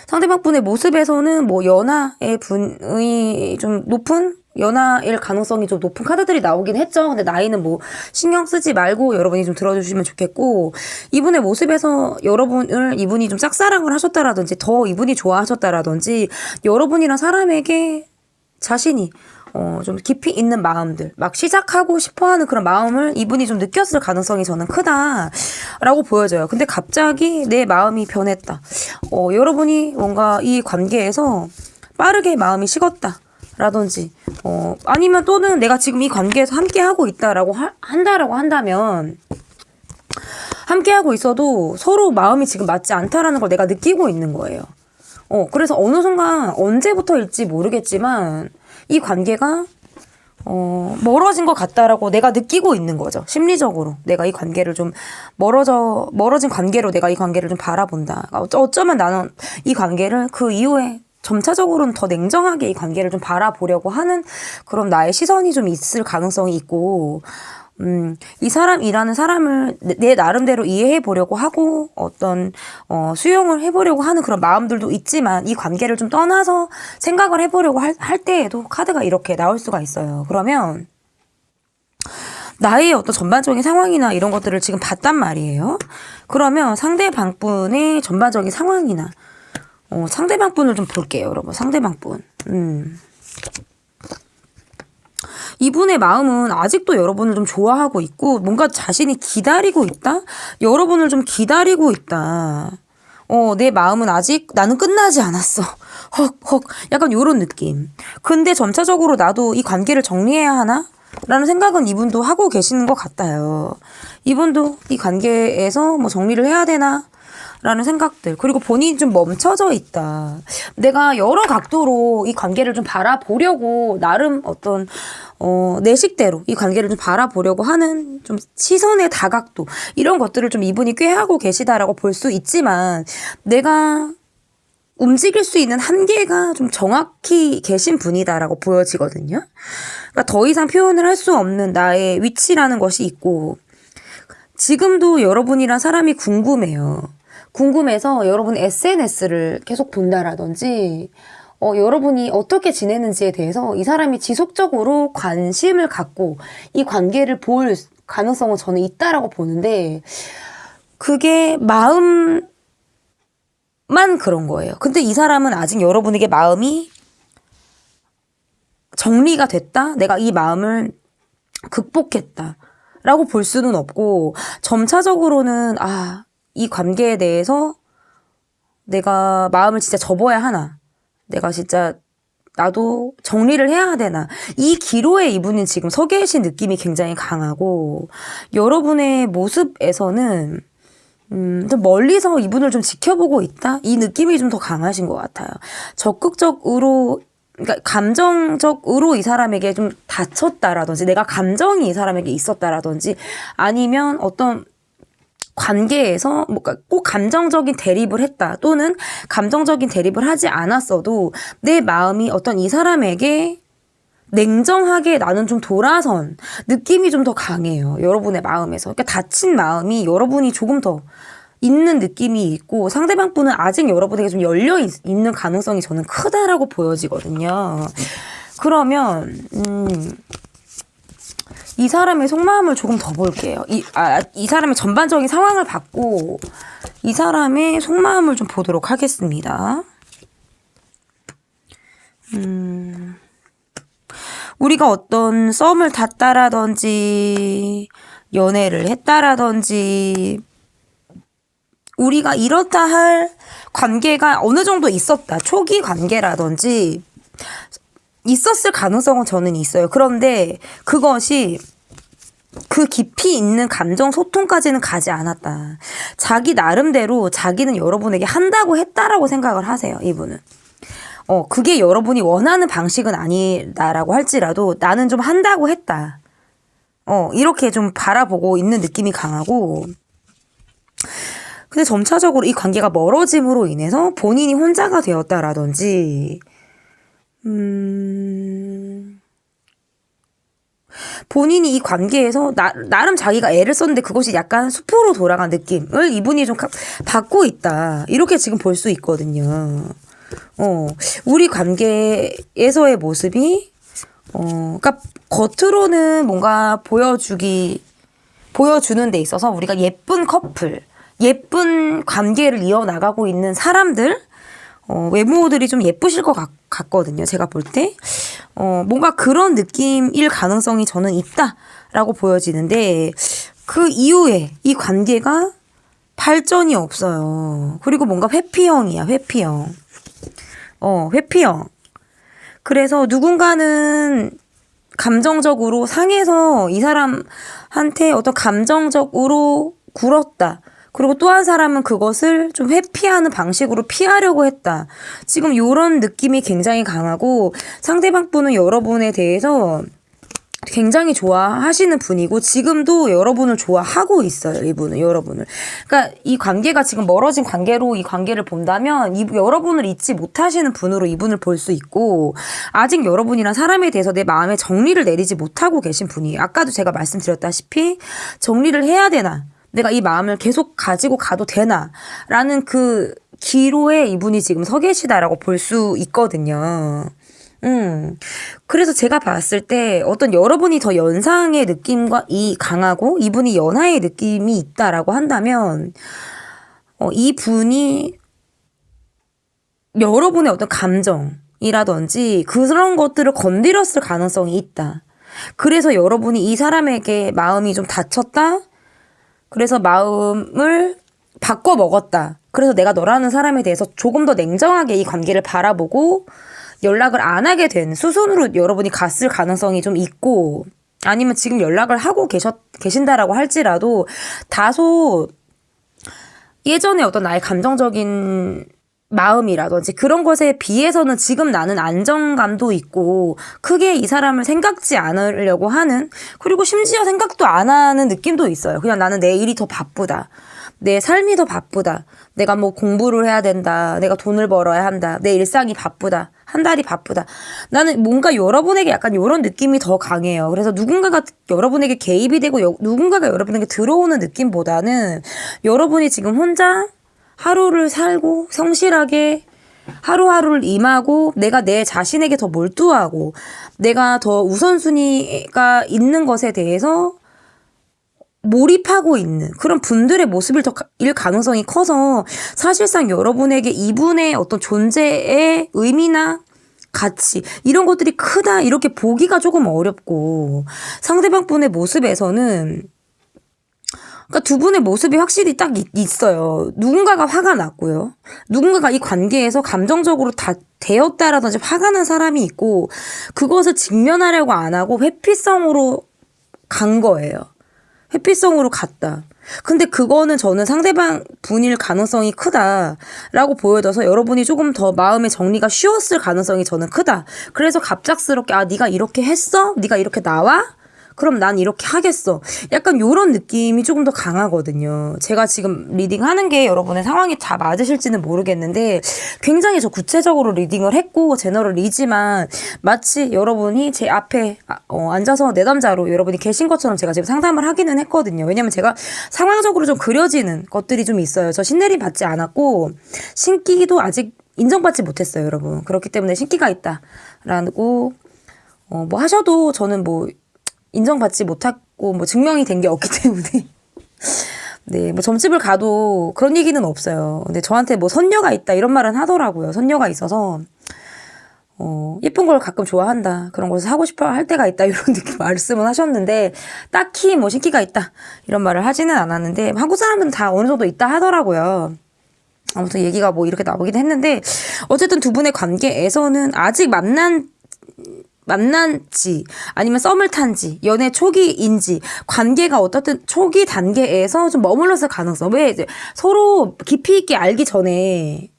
상대방 분의 모습에서는 연하의 분의 좀 높은 연하일 가능성이 좀 높은 카드들이 나오긴 했죠. 근데 나이는 신경 쓰지 말고 여러분이 좀 들어주시면 좋겠고 이분의 모습에서 이분이 좀 짝사랑을 하셨다라든지 더 이분이 좋아하셨다라든지 여러분이란 사람에게 자신이 좀 깊이 있는 마음들 막 시작하고 싶어하는 그런 마음을 이분이 좀 느꼈을 가능성이 저는 크다라고 보여져요. 근데 갑자기 내 마음이 변했다. 여러분이 뭔가 이 관계에서 빠르게 마음이 식었다. 라든지 아니면 또는 내가 지금 이 관계에서 함께하고 있다라고 한다면 함께하고 있어도 서로 마음이 지금 맞지 않다라는 걸 내가 느끼고 있는 거예요. 그래서 어느 순간 언제부터일지 모르겠지만 이 관계가 멀어진 것 같다라고 내가 느끼고 있는 거죠. 심리적으로 내가 이 관계를 좀 멀어진 관계로 내가 이 관계를 좀 바라본다. 어쩌면 나는 이 관계를 그 이후에 점차적으로는 더 냉정하게 이 관계를 좀 바라보려고 하는 그런 나의 시선이 좀 있을 가능성이 있고, 이 사람이라는 사람을 내 나름대로 이해해 보려고 하고, 수용을 해보려고 하는 그런 마음들도 있지만, 이 관계를 좀 떠나서 생각을 해보려고 할 때에도 카드가 이렇게 나올 수가 있어요. 그러면, 나의 어떤 전반적인 상황이나 이런 것들을 지금 봤단 말이에요. 그러면 상대방분의 전반적인 상황이나, 상대방 분을 좀 볼게요, 여러분. 상대방 분. 이분의 마음은 아직도 여러분을 좀 좋아하고 있고, 뭔가 자신이 기다리고 있다? 여러분을 좀 기다리고 있다. 내 마음은 아직 나는 끝나지 않았어. 헉. 약간 요런 느낌. 근데 점차적으로 나도 이 관계를 정리해야 하나? 라는 생각은 이분도 하고 계시는 것 같아요. 이분도 이 관계에서 정리를 해야 되나? 라는 생각들. 그리고 본인이 좀 멈춰져 있다. 내가 여러 각도로 이 관계를 좀 바라보려고 나름 내 식대로 이 관계를 좀 바라보려고 하는 좀 시선의 다각도 이런 것들을 좀 이분이 꾀하고 계시다라고 볼 수 있지만 내가 움직일 수 있는 한계가 좀 정확히 계신 분이다라고 보여지거든요. 그러니까 더 이상 표현을 할 수 없는 나의 위치라는 것이 있고 지금도 여러분이란 사람이 궁금해요. 궁금해서 여러분 SNS를 계속 본다라든지 여러분이 어떻게 지내는지에 대해서 이 사람이 지속적으로 관심을 갖고 이 관계를 볼 가능성은 저는 있다라고 보는데 그게 마음만 그런 거예요. 근데 이 사람은 아직 여러분에게 마음이 정리가 됐다? 내가 이 마음을 극복했다. 라고 볼 수는 없고 점차적으로는 이 관계에 대해서 내가 마음을 진짜 접어야 하나? 내가 진짜 나도 정리를 해야 되나? 이 기로에 이분은 지금 서 계신 느낌이 굉장히 강하고, 여러분의 모습에서는 좀 멀리서 이분을 좀 지켜보고 있다? 이 느낌이 좀 더 강하신 것 같아요. 적극적으로, 그러니까 감정적으로 이 사람에게 좀 다쳤다라든지, 내가 감정이 이 사람에게 있었다라든지, 아니면 어떤 관계에서 뭔가 꼭 감정적인 대립을 했다, 또는 감정적인 대립을 하지 않았어도 내 마음이 어떤 이 사람에게 냉정하게 나는 좀 돌아선 느낌이 좀 더 강해요. 여러분의 마음에서. 그러니까 다친 마음이 여러분이 조금 더 있는 느낌이 있고, 상대방 분은 아직 여러분에게 좀 열려 있는 가능성이 저는 크다라고 보여지거든요. 그러면 이 사람의 속마음을 조금 더 볼게요. 이 사람의 전반적인 상황을 받고 이 사람의 속마음을 좀 보도록 하겠습니다. 우리가 어떤 썸을 탔다라든지 연애를 했다라든지 우리가 이렇다 할 관계가 어느 정도 있었다. 초기 관계라든지 있었을 가능성은 저는 있어요. 그런데 그것이 그 깊이 있는 감정 소통까지는 가지 않았다. 자기 나름대로 자기는 여러분에게 한다고 했다라고 생각을 하세요. 이분은. 그게 여러분이 원하는 방식은 아니다라고 할지라도 나는 좀 한다고 했다. 이렇게 좀 바라보고 있는 느낌이 강하고, 근데 점차적으로 이 관계가 멀어짐으로 인해서 본인이 혼자가 되었다라든지, 본인이 이 관계에서 나름 자기가 애를 썼는데 그것이 약간 숲으로 돌아간 느낌을 이분이 좀 받고 있다. 이렇게 지금 볼 수 있거든요. 우리 관계에서의 모습이, 그러니까 겉으로는 뭔가 보여주는 데 있어서 우리가 예쁜 커플, 예쁜 관계를 이어나가고 있는 사람들, 외모들이 좀 예쁘실 것 같거든요. 제가 볼 때. 뭔가 그런 느낌일 가능성이 저는 있다라고 보여지는데, 그 이후에 이 관계가 발전이 없어요. 그리고 뭔가 회피형이야, 회피형. 회피형. 그래서 누군가는 감정적으로 상해서 이 사람한테 어떤 감정적으로 굴었다. 그리고 또 한 사람은 그것을 좀 회피하는 방식으로 피하려고 했다. 지금 이런 느낌이 굉장히 강하고, 상대방 분은 여러분에 대해서 굉장히 좋아하시는 분이고 지금도 여러분을 좋아하고 있어요. 이분은 여러분을. 그러니까 이 관계가 지금 멀어진 관계로 이 관계를 본다면 여러분을 잊지 못하시는 분으로 이분을 볼 수 있고, 아직 여러분이란 사람에 대해서 내 마음에 정리를 내리지 못하고 계신 분이에요. 아까도 제가 말씀드렸다시피 정리를 해야 되나? 내가 이 마음을 계속 가지고 가도 되나? 라는 그 기로에 이분이 지금 서 계시다라고 볼 수 있거든요. 그래서 제가 봤을 때 어떤 여러분이 더 연상의 느낌과 이 강하고 이분이 연하의 느낌이 있다라고 한다면, 이 분이 여러분의 어떤 감정이라든지 그런 것들을 건드렸을 가능성이 있다. 그래서 여러분이 이 사람에게 마음이 좀 다쳤다. 그래서 마음을 바꿔 먹었다. 그래서 내가 너라는 사람에 대해서 조금 더 냉정하게 이 관계를 바라보고 연락을 안 하게 된 수순으로 여러분이 갔을 가능성이 좀 있고, 아니면 지금 연락을 하고 계신다라고 할지라도 다소 예전에 어떤 나의 감정적인 마음이라든지 그런 것에 비해서는 지금 나는 안정감도 있고 크게 이 사람을 생각지 않으려고 하는, 그리고 심지어 생각도 안 하는 느낌도 있어요. 그냥 나는 내 일이 더 바쁘다. 내 삶이 더 바쁘다. 내가 뭐 공부를 해야 된다. 내가 돈을 벌어야 한다. 내 일상이 바쁘다. 한 달이 바쁘다. 나는 뭔가 여러분에게 약간 이런 느낌이 더 강해요. 그래서 누군가가 여러분에게 개입이 되고 누군가가 여러분에게 들어오는 느낌보다는 여러분이 지금 혼자 하루를 살고 성실하게 하루하루를 임하고 내가 내 자신에게 더 몰두하고 내가 더 우선순위가 있는 것에 대해서 몰입하고 있는 그런 분들의 모습일 가능성이 커서, 사실상 여러분에게 이분의 어떤 존재의 의미나 가치 이런 것들이 크다 이렇게 보기가 조금 어렵고, 상대방 분의 모습에서는 그러니까 두 분의 모습이 확실히 딱 있어요. 누군가가 화가 났고요. 누군가가 이 관계에서 감정적으로 다 되었다라든지 화가 난 사람이 있고 그것을 직면하려고 안 하고 회피성으로 간 거예요. 회피성으로 갔다. 근데 그거는 저는 상대방 분일 가능성이 크다라고 보여져서 여러분이 조금 더 마음의 정리가 쉬웠을 가능성이 저는 크다. 그래서 갑작스럽게 네가 이렇게 했어? 네가 이렇게 나와? 그럼 난 이렇게 하겠어. 약간 요런 느낌이 조금 더 강하거든요. 제가 지금 리딩하는 게 여러분의 상황이 다 맞으실지는 모르겠는데 굉장히 저 구체적으로 리딩을 했고 제너럴이지만 마치 여러분이 제 앞에 앉아서 내담자로 여러분이 계신 것처럼 제가 지금 상담을 하기는 했거든요. 왜냐면 제가 상황적으로 좀 그려지는 것들이 좀 있어요. 저 신내림 받지 않았고 신기도 아직 인정받지 못했어요, 여러분. 그렇기 때문에 신기가 있다라고 뭐 하셔도 저는 뭐 인정받지 못하고 뭐 증명이 된 게 없기 때문에 네, 뭐 점집을 가도 그런 얘기는 없어요. 근데 저한테 뭐 선녀가 있다 이런 말은 하더라고요. 선녀가 있어서 예쁜 걸 가끔 좋아한다. 그런 것을 하고 싶어 할 때가 있다. 이런 느낌 말씀은 하셨는데 딱히 뭐 신기가 있다 이런 말을 하지는 않았는데 한국 사람들은 다 어느 정도 있다 하더라고요. 아무튼 얘기가 뭐 이렇게 나오긴 했는데 어쨌든 두 분의 관계에서는 아직 만난지 아니면 썸을 탄지 연애 초기인지 관계가 어떻든 초기 단계에서 좀 머물렀을 가능성. 왜 이제 서로 깊이 있게 알기 전에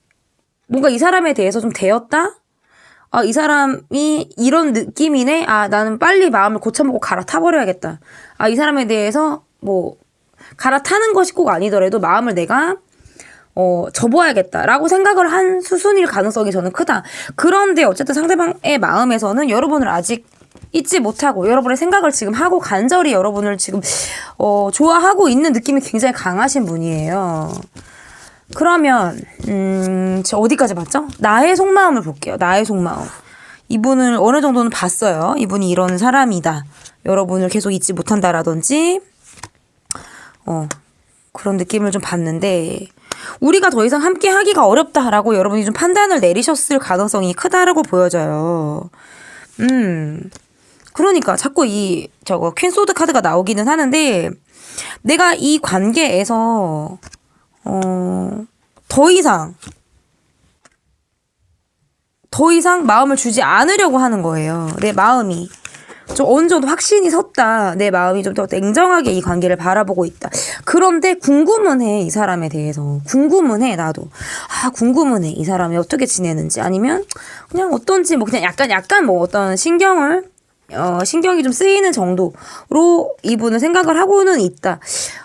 뭔가 이 사람에 대해서 좀 되었다? 이 사람이 이런 느낌이네? 나는 빨리 마음을 고쳐먹고 갈아타버려야겠다. 이 사람에 대해서 뭐 갈아타는 것이 꼭 아니더라도 마음을 내가 접어야겠다라고 생각을 한 수순일 가능성이 저는 크다. 그런데 어쨌든 상대방의 마음에서는 여러분을 아직 잊지 못하고 여러분의 생각을 지금 하고 간절히 여러분을 지금 좋아하고 있는 느낌이 굉장히 강하신 분이에요. 그러면 저 어디까지 봤죠? 나의 속마음을 볼게요. 나의 속마음. 이분을 어느 정도는 봤어요. 이분이 이런 사람이다. 여러분을 계속 잊지 못한다라든지 그런 느낌을 좀 봤는데 우리가 더 이상 함께 하기가 어렵다라고 여러분이 좀 판단을 내리셨을 가능성이 크다라고 보여져요. 그러니까 자꾸 저거 퀸소드 카드가 나오기는 하는데 내가 이 관계에서 더 이상 마음을 주지 않으려고 하는 거예요. 내 마음이 좀 어느 정도 확신이 섰다. 내 마음이 좀 더 냉정하게 이 관계를 바라보고 있다. 그런데 궁금은 해. 이 사람에 대해서. 궁금은 해. 나도. 궁금은 해. 이 사람이 어떻게 지내는지. 아니면 그냥 어떤지 뭐 그냥 약간 뭐 어떤 신경이 좀 쓰이는 정도로 이분은 생각을 하고는 있다.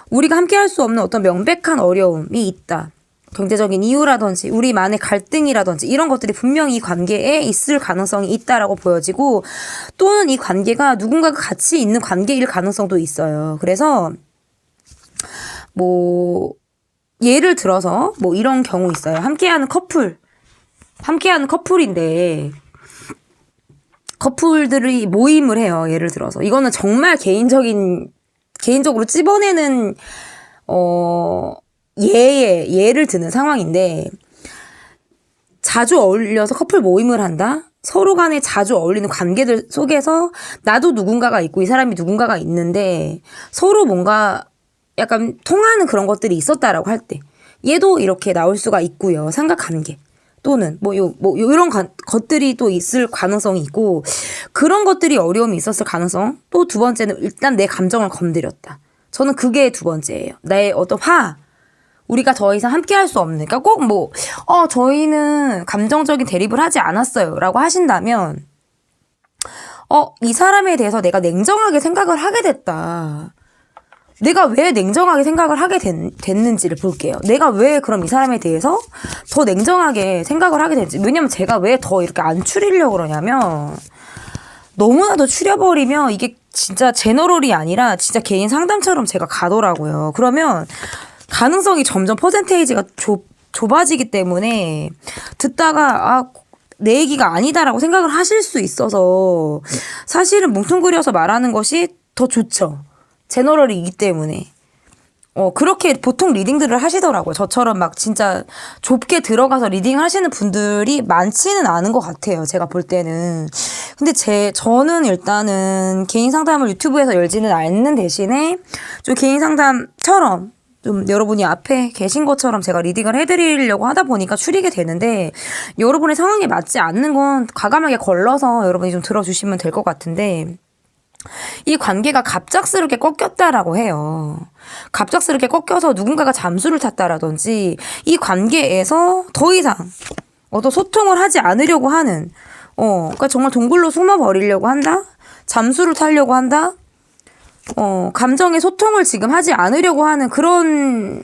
우리가 함께 할 수 없는 어떤 명백한 어려움이 있다. 경제적인 이유라든지 우리만의 갈등이라든지 이런 것들이 분명히 이 관계에 있을 가능성이 있다라고 보여지고 또는 이 관계가 누군가가 같이 있는 관계일 가능성도 있어요. 그래서 뭐 예를 들어서 뭐 이런 경우 있어요. 함께하는 커플인데 커플들이 모임을 해요. 예를 들어서 이거는 정말 개인적으로 찝어내는 예를 드는 상황인데 자주 어울려서 커플 모임을 한다? 서로 간에 자주 어울리는 관계들 속에서 나도 누군가가 있고 이 사람이 누군가가 있는데 서로 뭔가 약간 통하는 그런 것들이 있었다라고 할 때 얘도 이렇게 나올 수가 있고요. 삼각관계 또는 이런 것들이 또 있을 가능성이 있고 그런 것들이 어려움이 있었을 가능성. 또 두 번째는 일단 내 감정을 건드렸다. 저는 그게 두 번째예요. 나의 어떤 우리가 더 이상 함께 할 수 없는, 그러니까 꼭 저희는 감정적인 대립을 하지 않았어요. 라고 하신다면, 이 사람에 대해서 내가 냉정하게 생각을 하게 됐다. 내가 왜 냉정하게 생각을 하게 됐는지를 볼게요. 내가 왜 그럼 이 사람에 대해서 더 냉정하게 생각을 하게 됐는지. 왜냐면 제가 왜 더 이렇게 안 추리려고 그러냐면, 너무나도 추려버리면 이게 진짜 제너럴이 아니라 진짜 개인 상담처럼 제가 가더라고요. 그러면, 가능성이 점점 퍼센테이지가 좁아지기 때문에 듣다가 내 얘기가 아니다라고 생각을 하실 수 있어서 사실은 뭉뚱그려서 말하는 것이 더 좋죠. 제너럴이기 때문에. 그렇게 보통 리딩들을 하시더라고요. 저처럼 막 진짜 좁게 들어가서 리딩 하시는 분들이 많지는 않은 것 같아요. 제가 볼 때는. 근데 저는 일단은 개인 상담을 유튜브에서 열지는 않는 대신에 좀 개인 상담처럼 좀 여러분이 앞에 계신 것처럼 제가 리딩을 해드리려고 하다 보니까 추리게 되는데, 여러분의 상황에 맞지 않는 건 과감하게 걸러서 여러분이 좀 들어주시면 될 것 같은데, 이 관계가 갑작스럽게 꺾였다라고 해요. 갑작스럽게 꺾여서 누군가가 잠수를 탔다라든지, 이 관계에서 더 이상 어떤 소통을 하지 않으려고 하는, 그러니까 정말 동굴로 숨어버리려고 한다? 잠수를 타려고 한다? 감정의 소통을 지금 하지 않으려고 하는 그런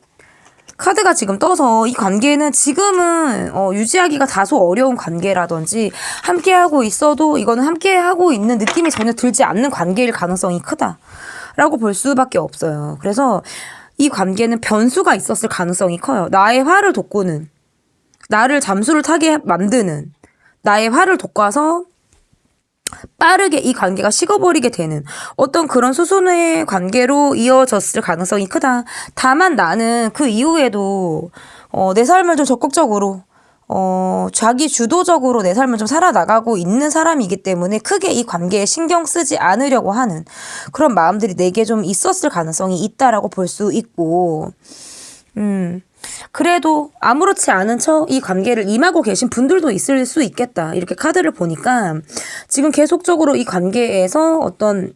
카드가 지금 떠서, 이 관계는 지금은 유지하기가 다소 어려운 관계라든지, 함께하고 있어도 이거는 함께하고 있는 느낌이 전혀 들지 않는 관계일 가능성이 크다라고 볼 수밖에 없어요. 그래서 이 관계는 변수가 있었을 가능성이 커요. 나의 화를 돋구는, 나를 잠수를 타게 만드는, 나의 화를 돋궈서 빠르게 이 관계가 식어버리게 되는 어떤 그런 수순의 관계로 이어졌을 가능성이 크다. 다만 나는 그 이후에도 내 삶을 좀 적극적으로 자기 주도적으로 내 삶을 좀 살아나가고 있는 사람이기 때문에 크게 이 관계에 신경 쓰지 않으려고 하는 그런 마음들이 내게 좀 있었을 가능성이 있다라고 볼 수 있고, 그래도 아무렇지 않은 척 이 관계를 임하고 계신 분들도 있을 수 있겠다. 이렇게 카드를 보니까 지금 계속적으로 이 관계에서 어떤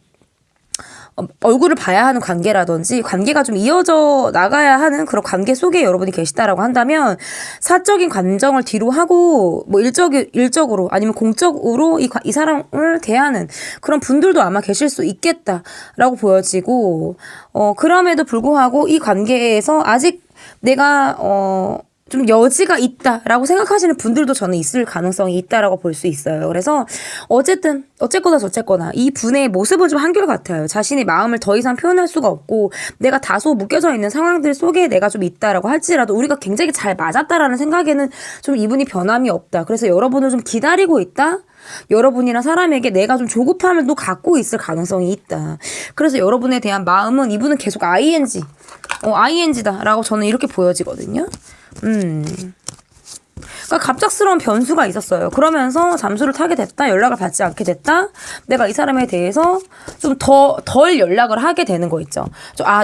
얼굴을 봐야 하는 관계라든지, 관계가 좀 이어져 나가야 하는 그런 관계 속에 여러분이 계시다라고 한다면, 사적인 감정을 뒤로 하고 뭐 일적으로 아니면 공적으로 이 사람을 대하는 그런 분들도 아마 계실 수 있겠다라고 보여지고, 그럼에도 불구하고 이 관계에서 아직 내가 좀 여지가 있다라고 생각하시는 분들도 저는 있을 가능성이 있다라고 볼 수 있어요. 그래서 어쨌거나 저쨌거나 이 분의 모습은 좀 한결같아요. 자신의 마음을 더 이상 표현할 수가 없고, 내가 다소 묶여져 있는 상황들 속에 내가 좀 있다라고 할지라도 우리가 굉장히 잘 맞았다라는 생각에는 좀 이분이 변함이 없다. 그래서 여러분을 좀 기다리고 있다. 여러분이나 사람에게 내가 좀 조급함을 또 갖고 있을 가능성이 있다. 그래서 여러분에 대한 마음은 이분은 계속 ING다라고 저는 이렇게 보여지거든요. 그러니까 갑작스러운 변수가 있었어요. 그러면서 잠수를 타게 됐다, 연락을 받지 않게 됐다, 내가 이 사람에 대해서 좀 덜 연락을 하게 되는 거 있죠.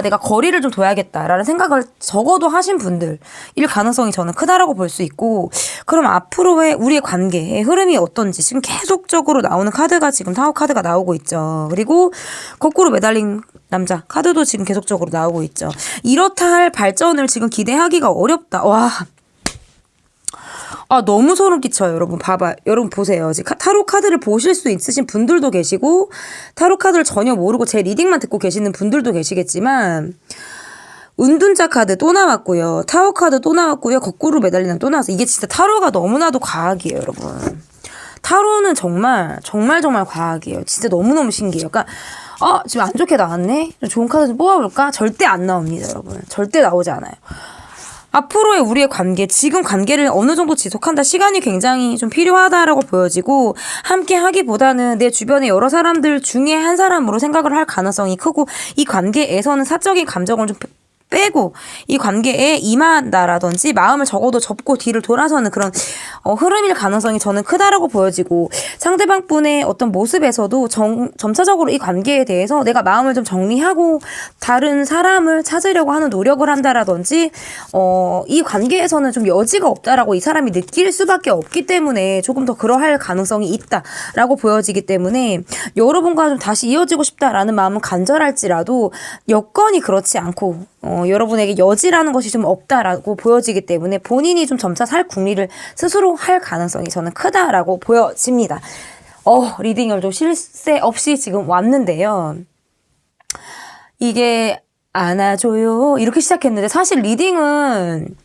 내가 거리를 좀 둬야겠다라는 생각을 적어도 하신 분들일 가능성이 저는 크다라고 볼 수 있고, 그럼 앞으로의 우리의 관계의 흐름이 어떤지 지금 계속적으로 나오는 카드가 지금 타워 카드가 나오고 있죠. 그리고 거꾸로 매달린 남자 카드도 지금 계속적으로 나오고 있죠. 이렇다 할 발전을 지금 기대하기가 어렵다. 와, 너무 소름 끼쳐요. 여러분 여러분 보세요. 지금 타로 카드를 보실 수 있으신 분들도 계시고, 타로 카드를 전혀 모르고 제 리딩만 듣고 계시는 분들도 계시겠지만, 은둔자 카드 또 나왔고요. 타워 카드 또 나왔고요. 거꾸로 매달리는 또 나왔어요. 이게 진짜 타로가 너무나도 과학이에요, 여러분. 타로는 정말 과학이에요. 진짜 너무너무 신기해요. 그러니까 지금 안 좋게 나왔네? 좀 좋은 카드 좀 뽑아볼까? 절대 안 나옵니다, 여러분. 절대 나오지 않아요. 앞으로의 우리의 관계, 지금 관계를 어느 정도 지속한다, 시간이 굉장히 좀 필요하다라고 보여지고, 함께 하기보다는 내 주변의 여러 사람들 중에 한 사람으로 생각을 할 가능성이 크고, 이 관계에서는 사적인 감정을 좀 빼고 이 관계에 임한다라든지 마음을 적어도 접고 뒤를 돌아서는 그런 흐름일 가능성이 저는 크다라고 보여지고, 상대방 분의 어떤 모습에서도 점차적으로 이 관계에 대해서 내가 마음을 좀 정리하고 다른 사람을 찾으려고 하는 노력을 한다라든지, 이 관계에서는 좀 여지가 없다라고 이 사람이 느낄 수밖에 없기 때문에 조금 더 그러할 가능성이 있다라고 보여지기 때문에, 여러분과 좀 다시 이어지고 싶다라는 마음은 간절할지라도 여건이 그렇지 않고 여러분에게 여지라는 것이 좀 없다라고 보여지기 때문에 본인이 좀 점차 살 궁리를 스스로 할 가능성이 저는 크다라고 보여집니다. 리딩을 좀 쉴 새 없이 지금 왔는데요. 이게 안아줘요 이렇게 시작했는데, 사실 리딩은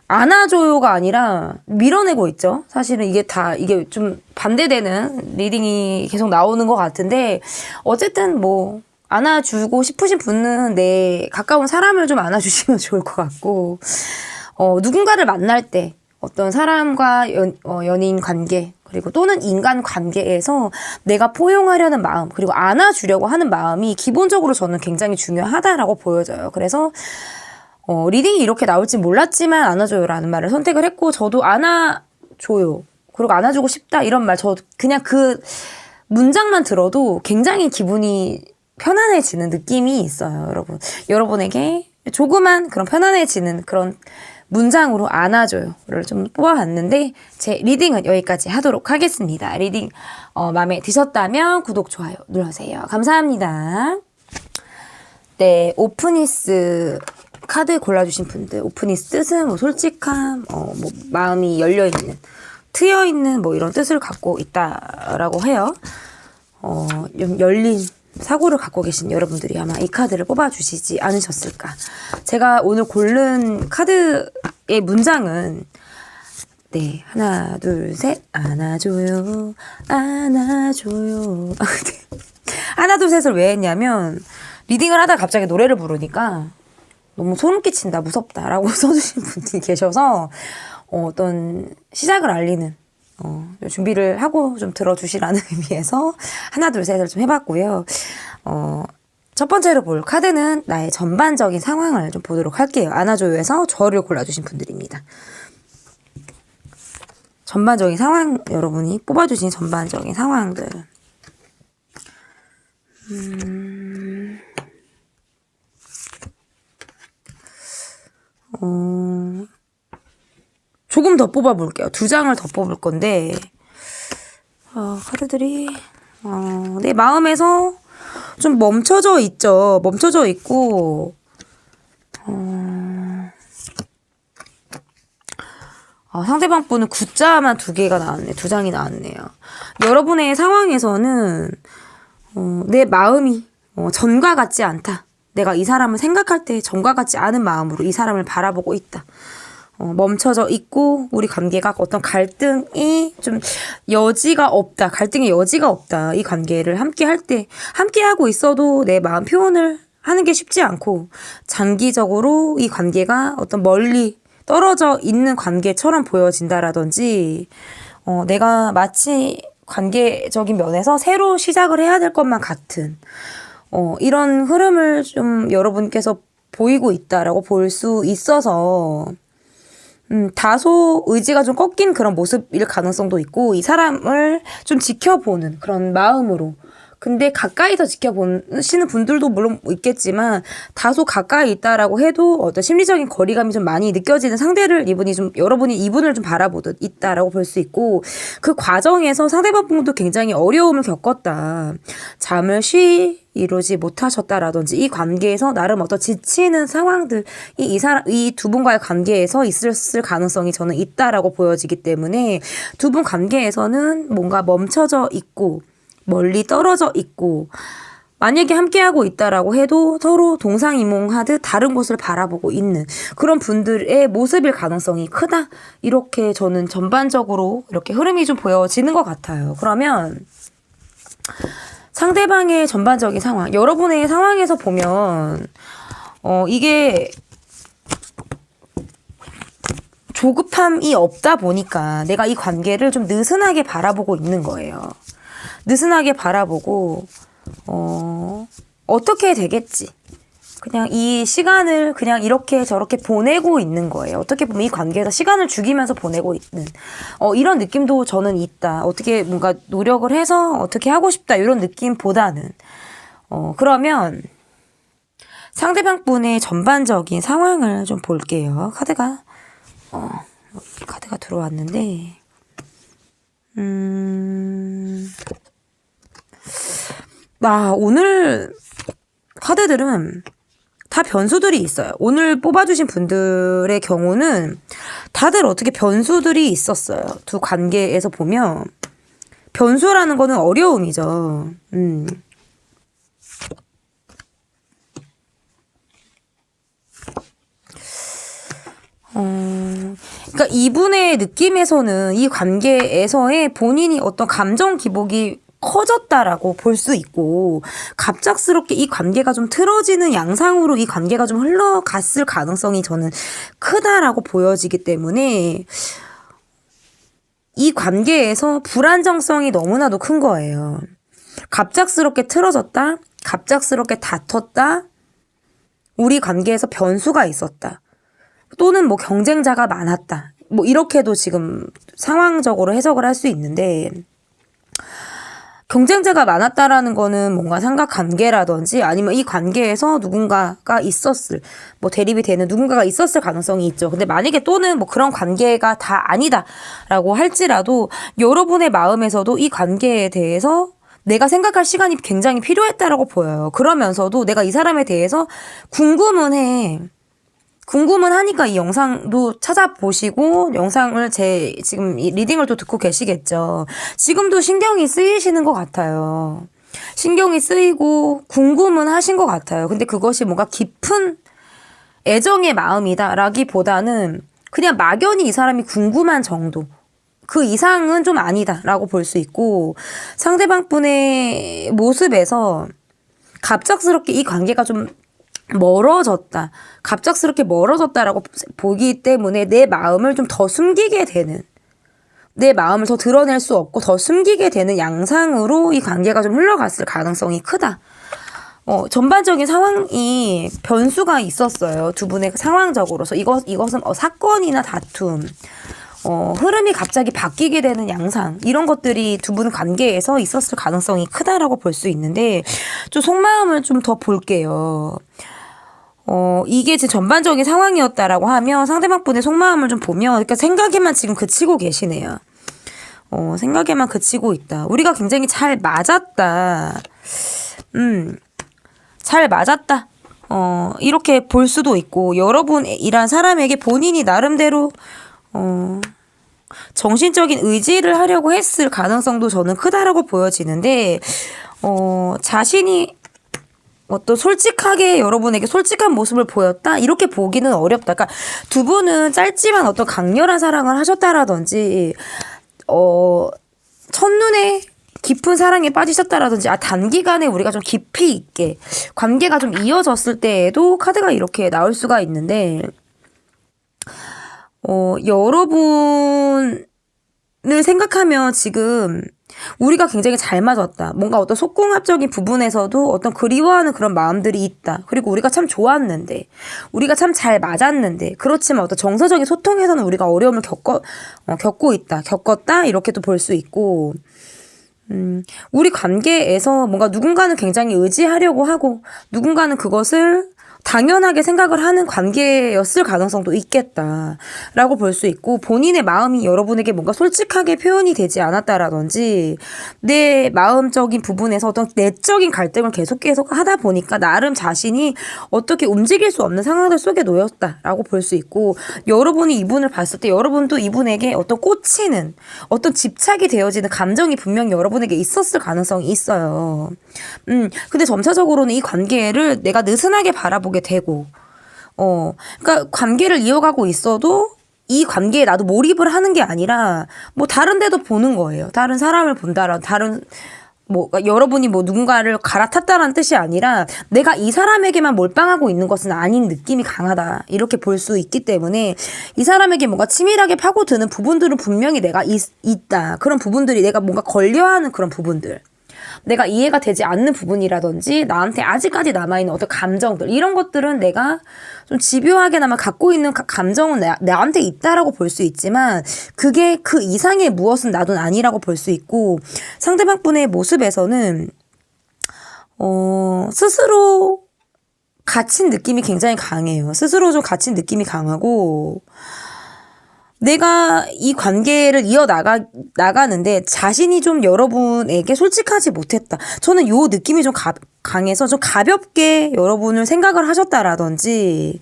안아줘요가 아니라 밀어내고 있죠. 사실은 이게 좀 반대되는 리딩이 계속 나오는 것 같은데, 어쨌든 뭐 안아주고 싶으신 분은 내 가까운 사람을 좀 안아주시면 좋을 것 같고, 누군가를 만날 때 어떤 사람과 연인 관계, 그리고 또는 인간 관계에서 내가 포용하려는 마음, 그리고 안아주려고 하는 마음이 기본적으로 저는 굉장히 중요하다라고 보여져요. 그래서 리딩이 이렇게 나올지 몰랐지만 안아줘요라는 말을 선택을 했고, 저도 안아줘요. 그리고 안아주고 싶다 이런 말, 저 그냥 그 문장만 들어도 굉장히 기분이 편안해지는 느낌이 있어요, 여러분. 여러분에게 조그만 그런 편안해지는 그런 문장으로 안아줘요를 좀 뽑아봤는데, 제 리딩은 여기까지 하도록 하겠습니다. 리딩 마음에 드셨다면 구독, 좋아요 눌러주세요. 감사합니다. 네, 오프니스 카드 골라주신 분들, 오프니스 뜻은 뭐 솔직함, 뭐 마음이 열려있는, 트여있는 뭐 이런 뜻을 갖고 있다라고 해요. 열린 사고를 갖고 계신 여러분들이 아마 이 카드를 뽑아주시지 않으셨을까. 제가 오늘 고른 카드의 문장은, 네, 하나, 둘, 셋, 안아줘요, 안아줘요. 하나, 둘, 셋을 왜 했냐면, 리딩을 하다가 갑자기 노래를 부르니까 너무 소름 끼친다, 무섭다라고 써주신 분들이 계셔서, 어떤 시작을 알리는 준비를 하고 좀 들어주시라는 의미에서 하나 둘 셋을 좀 해봤고요. 첫 번째로 볼 카드는 나의 전반적인 상황을 좀 보도록 할게요. 안아줘요에서 저를 골라주신 분들입니다. 전반적인 상황, 여러분이 뽑아주신 전반적인 상황들. 조금 더 뽑아볼게요. 2장을 더 뽑을 건데, 카드들이, 내 마음에서 좀 멈춰져 있죠. 멈춰져 있고, 상대방 분은 9자만 2개가 나왔네. 2장이 나왔네요. 여러분의 상황에서는, 내 마음이 전과 같지 않다. 내가 이 사람을 생각할 때 전과 같지 않은 마음으로 이 사람을 바라보고 있다. 멈춰져 있고, 우리 관계가 어떤 갈등이 좀 여지가 없다. 갈등의 여지가 없다. 이 관계를 함께 할 때, 함께 하고 있어도 내 마음 표현을 하는 게 쉽지 않고, 장기적으로 이 관계가 어떤 멀리 떨어져 있는 관계처럼 보여진다라든지, 내가 마치 관계적인 면에서 새로 시작을 해야 될 것만 같은, 이런 흐름을 좀 여러분께서 보이고 있다라고 볼 수 있어서, 다소 의지가 좀 꺾인 그런 모습일 가능성도 있고, 이 사람을 좀 지켜보는 그런 마음으로. 근데 가까이서 지켜보시는 분들도 물론 있겠지만, 다소 가까이 있다라고 해도 어떤 심리적인 거리감이 좀 많이 느껴지는 상대를 여러분이 이분을 좀 바라보듯 있다라고 볼 수 있고, 그 과정에서 상대방 분도 굉장히 어려움을 겪었다. 잠을 이루지 못하셨다라든지, 이 관계에서 나름 어떤 지치는 상황들이 이 두 분과의 관계에서 있을 가능성이 저는 있다라고 보여지기 때문에, 두 분 관계에서는 뭔가 멈춰져 있고 멀리 떨어져 있고, 만약에 함께하고 있다라고 해도 서로 동상이몽하듯 다른 곳을 바라보고 있는 그런 분들의 모습일 가능성이 크다. 이렇게 저는 전반적으로 이렇게 흐름이 좀 보여지는 것 같아요. 그러면 상대방의 전반적인 상황, 여러분의 상황에서 보면 이게 조급함이 없다 보니까 내가 이 관계를 좀 느슨하게 바라보고 있는 거예요. 느슨하게 바라보고 어떻게 되겠지. 그냥 이 시간을 그냥 이렇게 저렇게 보내고 있는 거예요. 어떻게 보면 이 관계에서 시간을 죽이면서 보내고 있는 이런 느낌도 저는 있다. 어떻게 뭔가 노력을 해서 어떻게 하고 싶다 이런 느낌보다는 그러면 상대방 분의 전반적인 상황을 좀 볼게요. 카드가 들어왔는데 오늘 카드들은 다 변수들이 있어요. 오늘 뽑아주신 분들의 경우는 다들 어떻게 변수들이 있었어요. 두 관계에서 보면 변수라는 거는 어려움이죠. 그러니까 이분의 느낌에서는 이 관계에서의 본인이 어떤 감정 기복이 커졌다라고 볼 수 있고, 갑작스럽게 이 관계가 좀 틀어지는 양상으로 이 관계가 좀 흘러갔을 가능성이 저는 크다라고 보여지기 때문에 이 관계에서 불안정성이 너무나도 큰 거예요. 갑작스럽게 틀어졌다, 갑작스럽게 다퉜다, 우리 관계에서 변수가 있었다. 또는 뭐 경쟁자가 많았다. 뭐 이렇게도 지금 상황적으로 해석을 할 수 있는데, 경쟁자가 많았다라는 거는 뭔가 삼각관계라든지 아니면 이 관계에서 누군가가 있었을, 뭐 대립이 되는 누군가가 있었을 가능성이 있죠. 근데 만약에 또는 뭐 그런 관계가 다 아니다라고 할지라도 여러분의 마음에서도 이 관계에 대해서 내가 생각할 시간이 굉장히 필요했다라고 보여요. 그러면서도 내가 이 사람에 대해서 궁금은 해. 궁금은 하니까 이 영상도 찾아보시고 영상을 지금 이 리딩을 또 듣고 계시겠죠. 지금도 신경이 쓰이시는 것 같아요. 신경이 쓰이고 궁금은 하신 것 같아요. 근데 그것이 뭔가 깊은 애정의 마음이다라기보다는 그냥 막연히 이 사람이 궁금한 정도. 그 이상은 좀 아니다라고 볼 수 있고, 상대방 분의 모습에서 갑작스럽게 이 관계가 좀 멀어졌다. 갑작스럽게 멀어졌다라고 보기 때문에 내 마음을 좀 더 숨기게 되는, 내 마음을 더 드러낼 수 없고 더 숨기게 되는 양상으로 이 관계가 좀 흘러갔을 가능성이 크다. 전반적인 상황이 변수가 있었어요. 두 분의 상황적으로서. 이것은 사건이나 다툼, 흐름이 갑자기 바뀌게 되는 양상, 이런 것들이 두 분 관계에서 있었을 가능성이 크다라고 볼 수 있는데, 좀 속마음을 좀 더 볼게요. 이게 제 전반적인 상황이었다라고 하면 상대방 분의 속마음을 좀 보면, 그러니까 생각에만 지금 그치고 계시네요. 생각에만 그치고 있다. 우리가 굉장히 잘 맞았다. 잘 맞았다. 이렇게 볼 수도 있고, 여러분이란 사람에게 본인이 나름대로 정신적인 의지를 하려고 했을 가능성도 저는 크다라고 보여지는데, 자신이 어떤 솔직하게 여러분에게 솔직한 모습을 보였다? 이렇게 보기는 어렵다. 그러니까 두 분은 짧지만 어떤 강렬한 사랑을 하셨다라든지, 첫눈에 깊은 사랑에 빠지셨다라든지, 단기간에 우리가 좀 깊이 있게 관계가 좀 이어졌을 때에도 카드가 이렇게 나올 수가 있는데, 여러분을 생각하면 지금 우리가 굉장히 잘 맞았다. 뭔가 어떤 속궁합적인 부분에서도 어떤 그리워하는 그런 마음들이 있다. 그리고 우리가 참 좋았는데, 우리가 참 잘 맞았는데, 그렇지만 어떤 정서적인 소통에서는 우리가 어려움을 겪었다. 이렇게도 볼 수 있고, 우리 관계에서 뭔가 누군가는 굉장히 의지하려고 하고, 누군가는 그것을 당연하게 생각을 하는 관계였을 가능성도 있겠다라고 볼 수 있고, 본인의 마음이 여러분에게 뭔가 솔직하게 표현이 되지 않았다라든지, 내 마음적인 부분에서 어떤 내적인 갈등을 계속 하다 보니까 나름 자신이 어떻게 움직일 수 없는 상황들 속에 놓였다라고 볼 수 있고, 여러분이 이분을 봤을 때 여러분도 이분에게 어떤 꽂히는, 어떤 집착이 되어지는 감정이 분명히 여러분에게 있었을 가능성이 있어요. 근데 점차적으로는 이 관계를 내가 느슨하게 바라보게 되고, 그러니까 관계를 이어가고 있어도 이 관계에 나도 몰입을 하는 게 아니라 뭐 다른 데도 보는 거예요. 다른 사람을 본다라, 그러니까 여러분이 뭐 누군가를 갈아탔다라는 뜻이 아니라 내가 이 사람에게만 몰빵하고 있는 것은 아닌 느낌이 강하다. 이렇게 볼 수 있기 때문에 이 사람에게 뭔가 치밀하게 파고드는 부분들은 분명히 내가 있다. 그런 부분들이 내가 뭔가 걸려하는 그런 부분들. 내가 이해가 되지 않는 부분이라든지 나한테 아직까지 남아있는 어떤 감정들, 이런 것들은 내가 좀 집요하게나마 갖고 있는 감정은 나한테 있다라고 볼 수 있지만 그게 그 이상의 무엇은 나도 아니라고 볼 수 있고, 상대방 분의 모습에서는 스스로 갇힌 느낌이 굉장히 강해요. 스스로 좀 갇힌 느낌이 강하고, 내가 이 관계를 나가는데 자신이 좀 여러분에게 솔직하지 못했다. 저는 요 느낌이 좀 강해서 좀 가볍게 여러분을 생각을 하셨다라든지,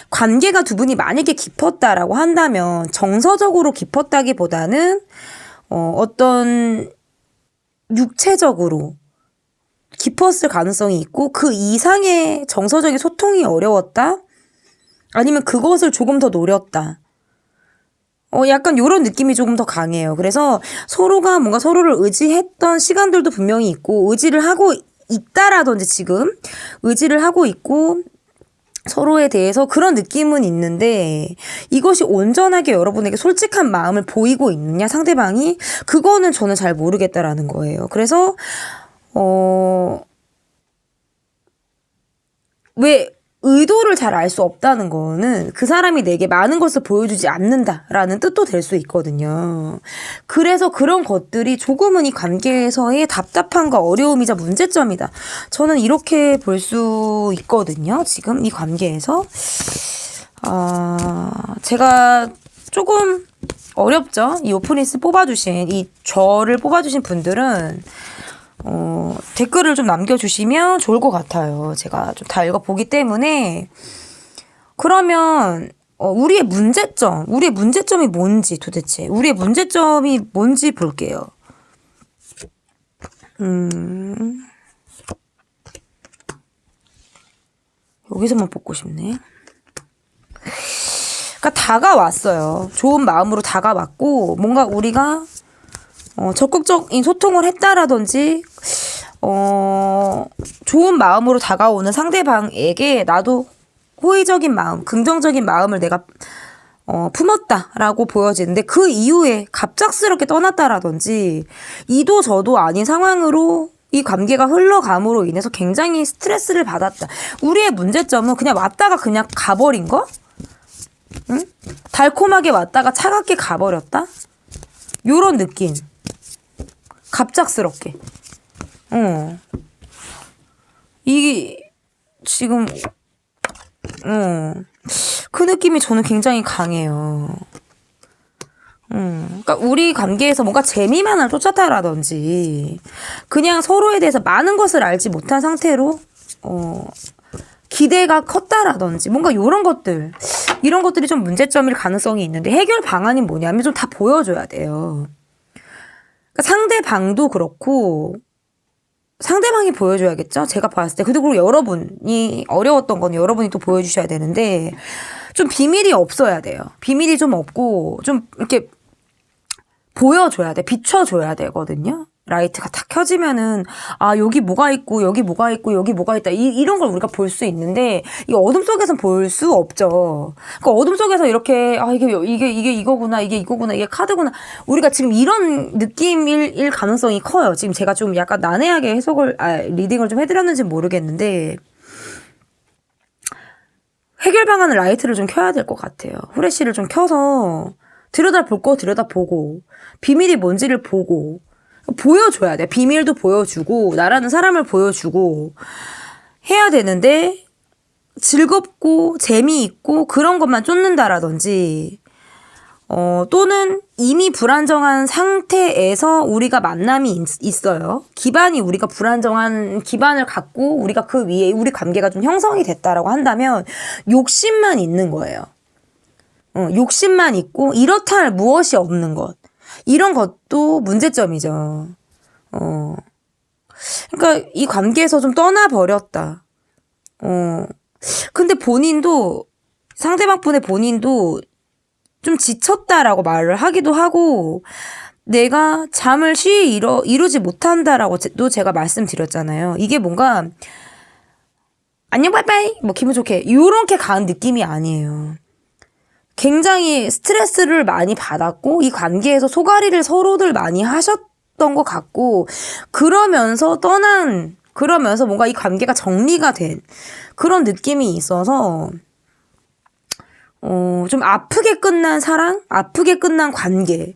관계가 두 분이 만약에 깊었다라고 한다면 정서적으로 깊었다기보다는 어떤 육체적으로 깊었을 가능성이 있고, 그 이상의 정서적인 소통이 어려웠다? 아니면 그것을 조금 더 노렸다. 약간 요런 느낌이 조금 더 강해요. 그래서 서로가 뭔가 서로를 의지했던 시간들도 분명히 있고, 의지를 하고 있다라든지 지금 의지를 하고 있고, 서로에 대해서 그런 느낌은 있는데, 이것이 온전하게 여러분에게 솔직한 마음을 보이고 있느냐, 상대방이? 그거는 저는 잘 모르겠다라는 거예요. 그래서 왜 의도를 잘 알 수 없다는 거는 그 사람이 내게 많은 것을 보여주지 않는다라는 뜻도 될 수 있거든요. 그래서 그런 것들이 조금은 이 관계에서의 답답함과 어려움이자 문제점이다. 저는 이렇게 볼 수 있거든요. 지금 이 관계에서. 제가 조금 어렵죠? 이 오프니스 뽑아주신, 저를 뽑아주신 분들은 댓글을 좀 남겨주시면 좋을 것 같아요. 제가 좀 다 읽어보기 때문에. 그러면 우리의 문제점이 뭔지 도대체, 우리의 문제점이 뭔지 볼게요. 여기서만 뽑고 싶네. 그러니까 다가왔어요. 좋은 마음으로 다가왔고, 뭔가 우리가 적극적인 소통을 했다라든지, 좋은 마음으로 다가오는 상대방에게 나도 호의적인 마음, 긍정적인 마음을 내가 품었다라고 보여지는데, 그 이후에 갑작스럽게 떠났다라든지 이도 저도 아닌 상황으로 이 관계가 흘러감으로 인해서 굉장히 스트레스를 받았다. 우리의 문제점은 그냥 왔다가 그냥 가버린 거? 응? 달콤하게 왔다가 차갑게 가버렸다? 요런 느낌. 갑작스럽게. 이게 지금 그 느낌이 저는 굉장히 강해요. 그러니까 우리 관계에서 뭔가 재미만을 쫓았다라든지, 그냥 서로에 대해서 많은 것을 알지 못한 상태로 기대가 컸다라든지, 뭔가 이런 것들이 좀 문제점일 가능성이 있는데, 해결 방안이 뭐냐면 좀 다 보여줘야 돼요. 그러니까 상대방도 그렇고 상대방이 보여줘야겠죠? 제가 봤을 때. 그리고 여러분이 어려웠던 건 여러분이 또 보여주셔야 되는데, 좀 비밀이 없어야 돼요. 비밀이 좀 없고 좀 이렇게 보여줘야 돼. 비춰줘야 되거든요. 라이트가 탁 켜지면은 여기 뭐가 있고 여기 뭐가 있고 여기 뭐가 있다, 이런 걸 우리가 볼 수 있는데, 이 어둠 속에서는 볼 수 없죠. 그러니까 어둠 속에서 이렇게 이게 이거구나, 이게 이거구나, 이게 카드구나, 우리가 지금 이런 느낌일 가능성이 커요. 지금 제가 좀 약간 난해하게 리딩을 좀 해드렸는지 모르겠는데, 해결 방안은 라이트를 좀 켜야 될 것 같아요. 후레쉬를 좀 켜서 들여다볼 거 들여다보고, 비밀이 뭔지를 보고 보여줘야 돼. 비밀도 보여주고 나라는 사람을 보여주고 해야 되는데, 즐겁고 재미있고 그런 것만 쫓는다라든지, 또는 이미 불안정한 상태에서 우리가 만남이 있어요. 우리가 불안정한 기반을 갖고 우리가 그 위에 우리 관계가 좀 형성이 됐다라고 한다면 욕심만 있는 거예요. 욕심만 있고 이렇다 할 무엇이 없는 것. 이런 것도 문제점이죠. 그러니까 이 관계에서 좀 떠나버렸다. 근데 상대방분의 본인도 좀 지쳤다라고 말을 하기도 하고, 내가 잠을 이루지 못한다라고도 제가 말씀드렸잖아요. 이게 뭔가 안녕 빠이빠이 뭐 기분 좋게 요렇게 간 느낌이 아니에요. 굉장히 스트레스를 많이 받았고, 이 관계에서 소가리를 서로들 많이 하셨던 것 같고, 그러면서 뭔가 이 관계가 정리가 된 그런 느낌이 있어서, 좀 아프게 끝난 사랑? 아프게 끝난 관계.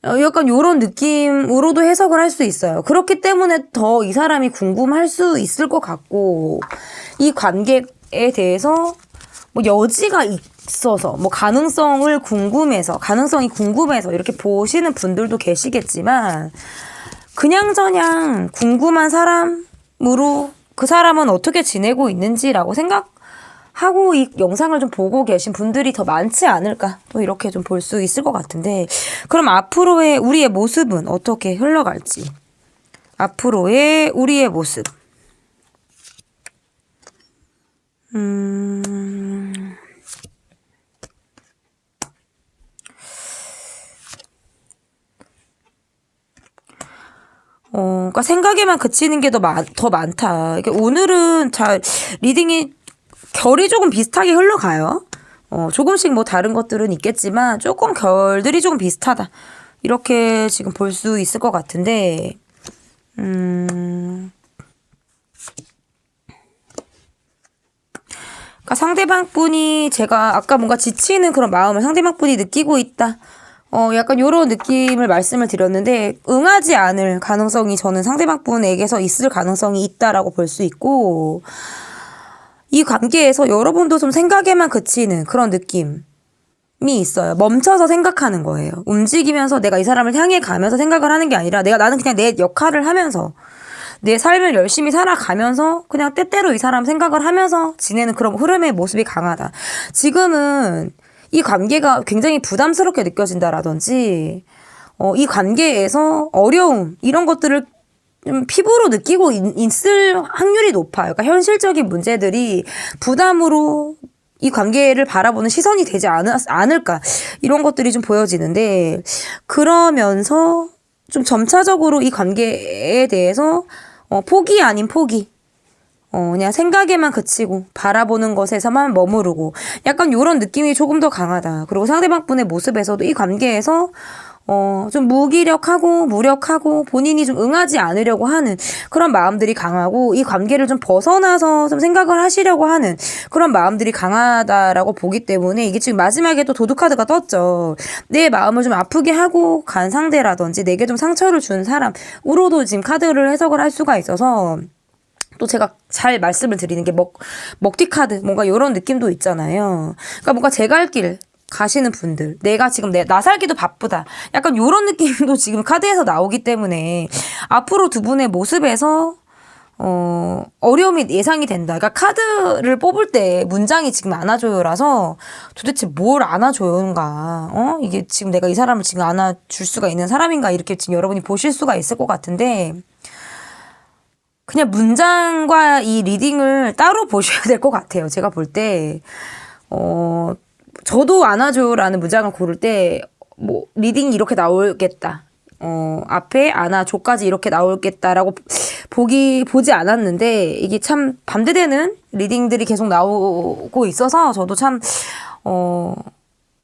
약간 요런 느낌으로도 해석을 할 수 있어요. 그렇기 때문에 더 이 사람이 궁금할 수 있을 것 같고, 이 관계에 대해서 뭐 여지가 있어서, 뭐 가능성이 궁금해서 이렇게 보시는 분들도 계시겠지만, 그냥저냥 궁금한 사람으로 그 사람은 어떻게 지내고 있는지라고 생각하고 이 영상을 좀 보고 계신 분들이 더 많지 않을까, 또 이렇게 좀 볼 수 있을 것 같은데, 그럼 앞으로의 우리의 모습은 어떻게 흘러갈지. 앞으로의 우리의 모습. 그러니까 생각에만 그치는 게 더 많다. 오늘은 리딩이 결이 조금 비슷하게 흘러가요. 조금씩 뭐 다른 것들은 있겠지만 조금 결들이 조금 비슷하다. 이렇게 지금 볼 수 있을 것 같은데, 그러니까 상대방 분이 제가 아까 뭔가 지치는 그런 마음을 상대방 분이 느끼고 있다. 약간 요런 느낌을 말씀을 드렸는데 응하지 않을 가능성이 저는 상대방 분에게서 있을 가능성이 있다라고 볼 수 있고 이 관계에서 여러분도 좀 생각에만 그치는 그런 느낌이 있어요. 멈춰서 생각하는 거예요. 움직이면서 내가 이 사람을 향해 가면서 생각을 하는 게 아니라 나는 그냥 내 역할을 하면서 내 삶을 열심히 살아가면서 그냥 때때로 이 사람 생각을 하면서 지내는 그런 흐름의 모습이 강하다. 지금은 이 관계가 굉장히 부담스럽게 느껴진다라든지 이 관계에서 어려움 이런 것들을 좀 피부로 느끼고 있을 확률이 높아요. 그러니까 현실적인 문제들이 부담으로 이 관계를 바라보는 시선이 되지 않을까 이런 것들이 좀 보여지는데 그러면서 좀 점차적으로 이 관계에 대해서 포기 아닌 포기 그냥 생각에만 그치고 바라보는 것에서만 머무르고 약간 이런 느낌이 조금 더 강하다. 그리고 상대방 분의 모습에서도 이 관계에서 좀 무력하고 본인이 좀 응하지 않으려고 하는 그런 마음들이 강하고 이 관계를 좀 벗어나서 좀 생각을 하시려고 하는 그런 마음들이 강하다라고 보기 때문에 이게 지금 마지막에 또 도둑카드가 떴죠. 내 마음을 좀 아프게 하고 간 상대라든지 내게 좀 상처를 준 사람으로도 지금 카드를 해석을 할 수가 있어서 또 제가 잘 말씀을 드리는 게 먹튀 카드 뭔가 이런 느낌도 있잖아요. 그러니까 뭔가 제 갈 길 가시는 분들 내가 지금 나 살기도 바쁘다 약간 이런 느낌도 지금 카드에서 나오기 때문에 앞으로 두 분의 모습에서 어려움이 예상이 된다. 그러니까 카드를 뽑을 때 문장이 지금 안아줘요라서 도대체 뭘 안아줘요인가 이게 지금 내가 이 사람을 지금 안아줄 수가 있는 사람인가 이렇게 지금 여러분이 보실 수가 있을 것 같은데 그냥 문장과 이 리딩을 따로 보셔야 될 것 같아요. 제가 볼 때 저도 안아줘라는 문장을 고를 때 뭐 리딩이 이렇게 나오겠다. 앞에 안아줘까지 이렇게 나오겠다라고 보지 않았는데 이게 참 반대되는 리딩들이 계속 나오고 있어서 저도 참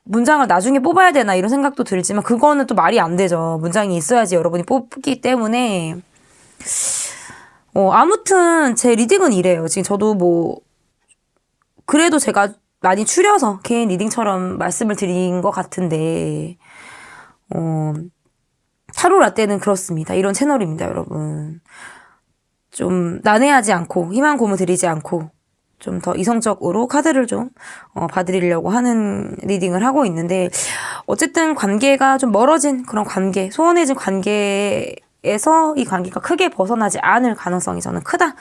문장을 나중에 뽑아야 되나 이런 생각도 들지만 그거는 또 말이 안 되죠. 문장이 있어야지 여러분이 뽑기 때문에 아무튼 제 리딩은 이래요. 지금 저도 뭐 그래도 제가 많이 추려서 개인 리딩처럼 말씀을 드린 것 같은데 타로 라떼는 그렇습니다. 이런 채널입니다, 여러분. 좀 난해하지 않고 희망 고문 드리지 않고 좀 더 이성적으로 카드를 좀 봐드리려고 하는 리딩을 하고 있는데 어쨌든 관계가 좀 멀어진 그런 관계, 소원해진 관계에서 이 관계가 크게 벗어나지 않을 가능성이 저는 크다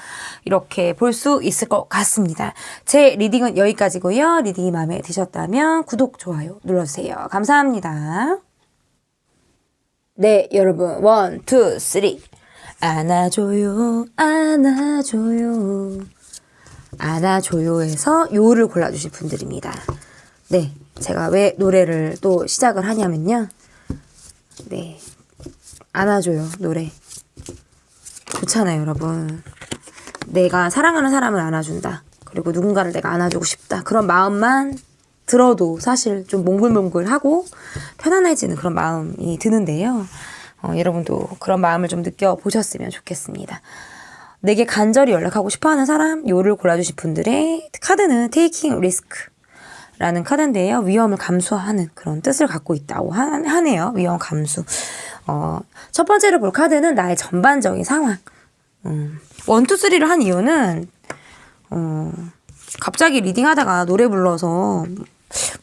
이렇게 볼 수 있을 것 같습니다. 제 리딩은 여기까지고요. 리딩이 마음에 드셨다면 구독, 좋아요 눌러주세요. 감사합니다. 네, 여러분 1, 2, 3 안아줘요 안아줘요 안아줘요에서 요를 골라주실 분들입니다. 네, 제가 왜 노래를 또 시작을 하냐면요. 네, 안아줘요 노래 좋잖아요, 여러분. 내가 사랑하는 사람을 안아준다. 그리고 누군가를 내가 안아주고 싶다. 그런 마음만 들어도 사실 좀 몽글몽글하고 편안해지는 그런 마음이 드는데요. 여러분도 그런 마음을 좀 느껴보셨으면 좋겠습니다. 내게 간절히 연락하고 싶어하는 사람, 요를 골라주신 분들의 카드는 Taking Risk라는 카드인데요. 위험을 감수하는 그런 뜻을 갖고 있다고 하네요. 위험 감수. 첫 번째로 볼 카드는 나의 전반적인 상황. 1, 2, 3를 한 이유는 갑자기 리딩하다가 노래 불러서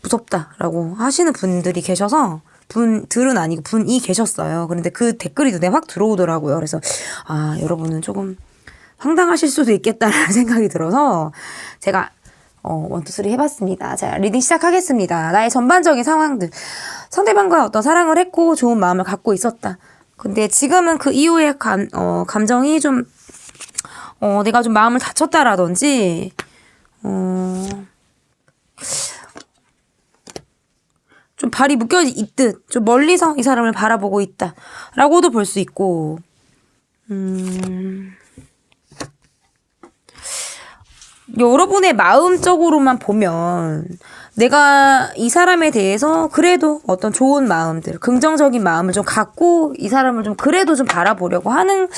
무섭다라고 하시는 분들이 계셔서 분들은 아니고 분이 계셨어요. 그런데 그 댓글이 눈에 확 들어오더라고요. 그래서 여러분은 조금 황당하실 수도 있겠다라는 생각이 들어서 제가 1, 2, 3 해봤습니다. 자, 리딩 시작하겠습니다. 나의 전반적인 상황들. 상대방과 어떤 사랑을 했고 좋은 마음을 갖고 있었다. 근데 지금은 그 이후에 감정이 좀 내가 좀 마음을 다쳤다라든지 좀 발이 묶여 있듯 좀 멀리서 이 사람을 바라보고 있다 라고도 볼 수 있고 여러분의 마음적으로만 보면 내가 이 사람에 대해서 그래도 어떤 좋은 마음들, 긍정적인 마음을 좀 갖고 이 사람을 좀 그래도 좀 바라보려고 하는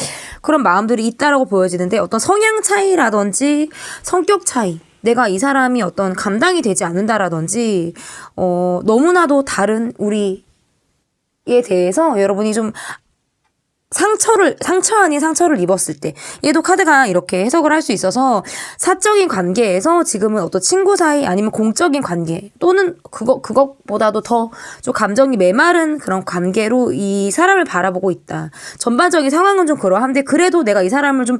그런 마음들이 있다라고 보여지는데 어떤 성향 차이라든지 성격 차이 내가 이 사람이 어떤 감당이 되지 않는다라든지, 너무나도 다른 우리에 대해서 여러분이 좀 상처 아닌 상처를 입었을 때, 얘도 카드가 이렇게 해석을 할 수 있어서, 사적인 관계에서 지금은 어떤 친구 사이 아니면 공적인 관계, 또는 그것보다도 더 좀 감정이 메마른 그런 관계로 이 사람을 바라보고 있다. 전반적인 상황은 좀 그러한데, 그래도 내가 이 사람을 좀,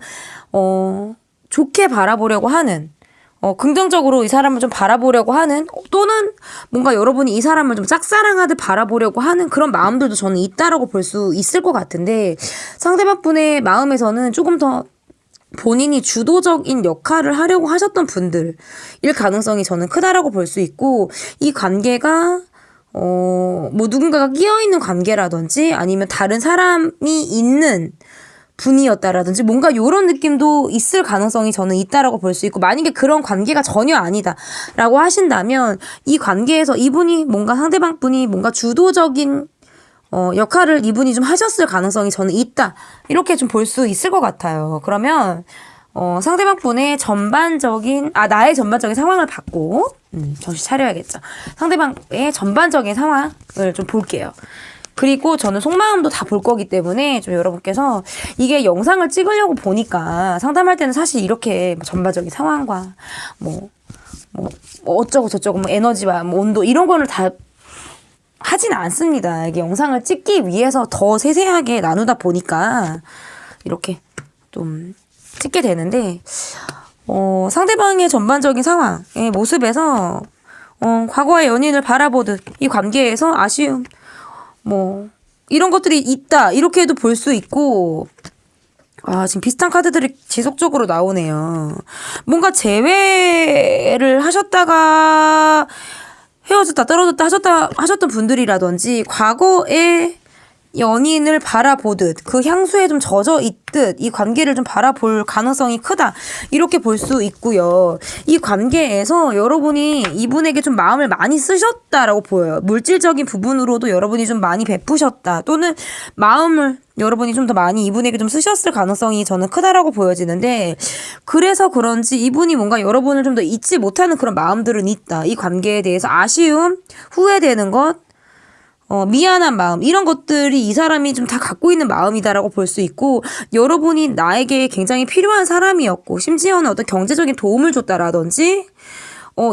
좋게 바라보려고 하는, 긍정적으로 이 사람을 좀 바라보려고 하는, 또는 뭔가 여러분이 이 사람을 좀 짝사랑하듯 바라보려고 하는 그런 마음들도 저는 있다라고 볼 수 있을 것 같은데, 상대방 분의 마음에서는 조금 더 본인이 주도적인 역할을 하려고 하셨던 분들일 가능성이 저는 크다라고 볼 수 있고, 이 관계가 뭐 누군가가 끼어있는 관계라든지 아니면 다른 사람이 있는 분이었다라든지 뭔가 요런 느낌도 있을 가능성이 저는 있다라고 볼 수 있고, 만약에 그런 관계가 전혀 아니다라고 하신다면 이 관계에서 이분이 뭔가 상대방 분이 뭔가 주도적인 역할을 이분이 좀 하셨을 가능성이 저는 있다, 이렇게 좀 볼 수 있을 것 같아요. 그러면 상대방 분의 나의 전반적인 상황을 받고 정신 차려야겠죠. 상대방의 전반적인 상황을 좀 볼게요. 그리고 저는 속마음도 다 볼 거기 때문에 좀 여러분께서 이게 영상을 찍으려고 보니까 상담할 때는 사실 이렇게 전반적인 상황과 뭐 어쩌고 저쩌고 뭐 에너지와 뭐 온도 이런 거를 다 하진 않습니다. 이게 영상을 찍기 위해서 더 세세하게 나누다 보니까 이렇게 좀 찍게 되는데, 상대방의 전반적인 상황의 모습에서 과거의 연인을 바라보듯 이 관계에서 아쉬움, 뭐 이런 것들이 있다, 이렇게도 볼 수 있고, 지금 비슷한 카드들이 지속적으로 나오네요. 뭔가 재회를 하셨다가 헤어졌다 떨어졌다 하셨던 분들이라든지, 과거에 연인을 바라보듯 그 향수에 좀 젖어 있듯 이 관계를 좀 바라볼 가능성이 크다, 이렇게 볼 수 있고요. 이 관계에서 여러분이 이분에게 좀 마음을 많이 쓰셨다라고 보여요. 물질적인 부분으로도 여러분이 좀 많이 베푸셨다, 또는 마음을 여러분이 좀 더 많이 이분에게 좀 쓰셨을 가능성이 저는 크다라고 보여지는데, 그래서 그런지 이분이 뭔가 여러분을 좀 더 잊지 못하는 그런 마음들은 있다. 이 관계에 대해서 아쉬움, 후회되는 것, 미안한 마음, 이런 것들이 이 사람이 좀 다 갖고 있는 마음이다라고 볼 수 있고, 여러분이 나에게 굉장히 필요한 사람이었고, 심지어는 어떤 경제적인 도움을 줬다라든지,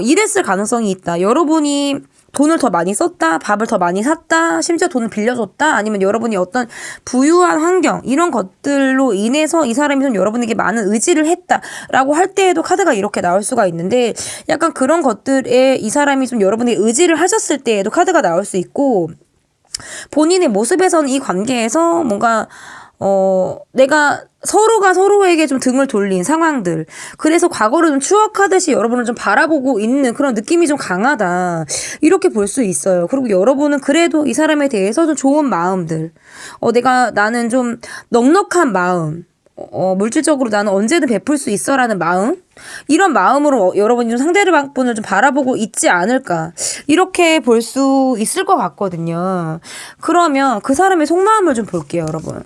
이랬을 가능성이 있다. 여러분이 돈을 더 많이 썼다, 밥을 더 많이 샀다, 심지어 돈을 빌려줬다, 아니면 여러분이 어떤 부유한 환경, 이런 것들로 인해서 이 사람이 좀 여러분에게 많은 의지를 했다라고 할 때에도 카드가 이렇게 나올 수가 있는데, 약간 그런 것들에 이 사람이 좀 여러분에게 의지를 하셨을 때에도 카드가 나올 수 있고, 본인의 모습에서는 이 관계에서 뭔가 내가 서로가 서로에게 좀 등을 돌린 상황들, 그래서 과거를 좀 추억하듯이 여러분을 좀 바라보고 있는 그런 느낌이 좀 강하다, 이렇게 볼 수 있어요. 그리고 여러분은 그래도 이 사람에 대해서 좀 좋은 마음들, 나는 좀 넉넉한 마음, 물질적으로 나는 언제든 베풀 수 있어라는 마음, 이런 마음으로 여러분이 좀 상대방분을 좀 바라보고 있지 않을까, 이렇게 볼 수 있을 것 같거든요. 그러면 그 사람의 속마음을 좀 볼게요, 여러분.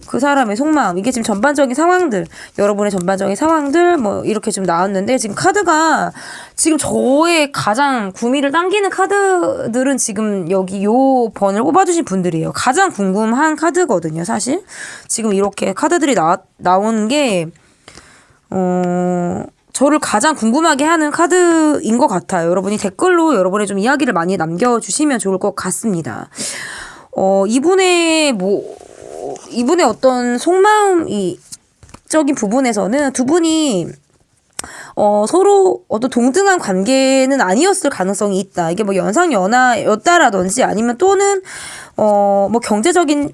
그 사람의 속마음, 이게 지금 전반적인 상황들, 여러분의 전반적인 상황들 뭐 이렇게 좀 나왔는데, 지금 카드가 지금 저의 가장 구미를 당기는 카드들은 지금 여기 요 번을 뽑아주신 분들이에요. 가장 궁금한 카드거든요, 사실. 지금 이렇게 카드들이 나오는 게 저를 가장 궁금하게 하는 카드인 것 같아요. 여러분이 댓글로 여러분의 좀 이야기를 많이 남겨주시면 좋을 것 같습니다. 이분의 어떤 속마음적인 부분에서는 두 분이 서로 어떤 동등한 관계는 아니었을 가능성이 있다. 이게 뭐 연상연하였다라든지, 아니면 또는 뭐 경제적인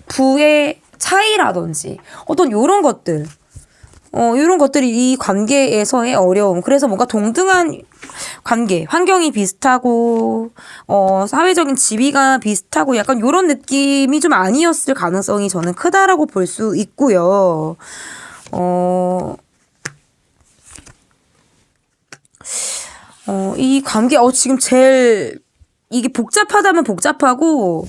부의 차이라든지, 어떤 요런 것들, 이런 것들이 이 관계에서의 어려움. 그래서 뭔가 동등한 관계, 환경이 비슷하고, 사회적인 지위가 비슷하고, 약간 이런 느낌이 좀 아니었을 가능성이 저는 크다라고 볼 수 있고요. 이 관계, 지금 이게 복잡하다면 복잡하고,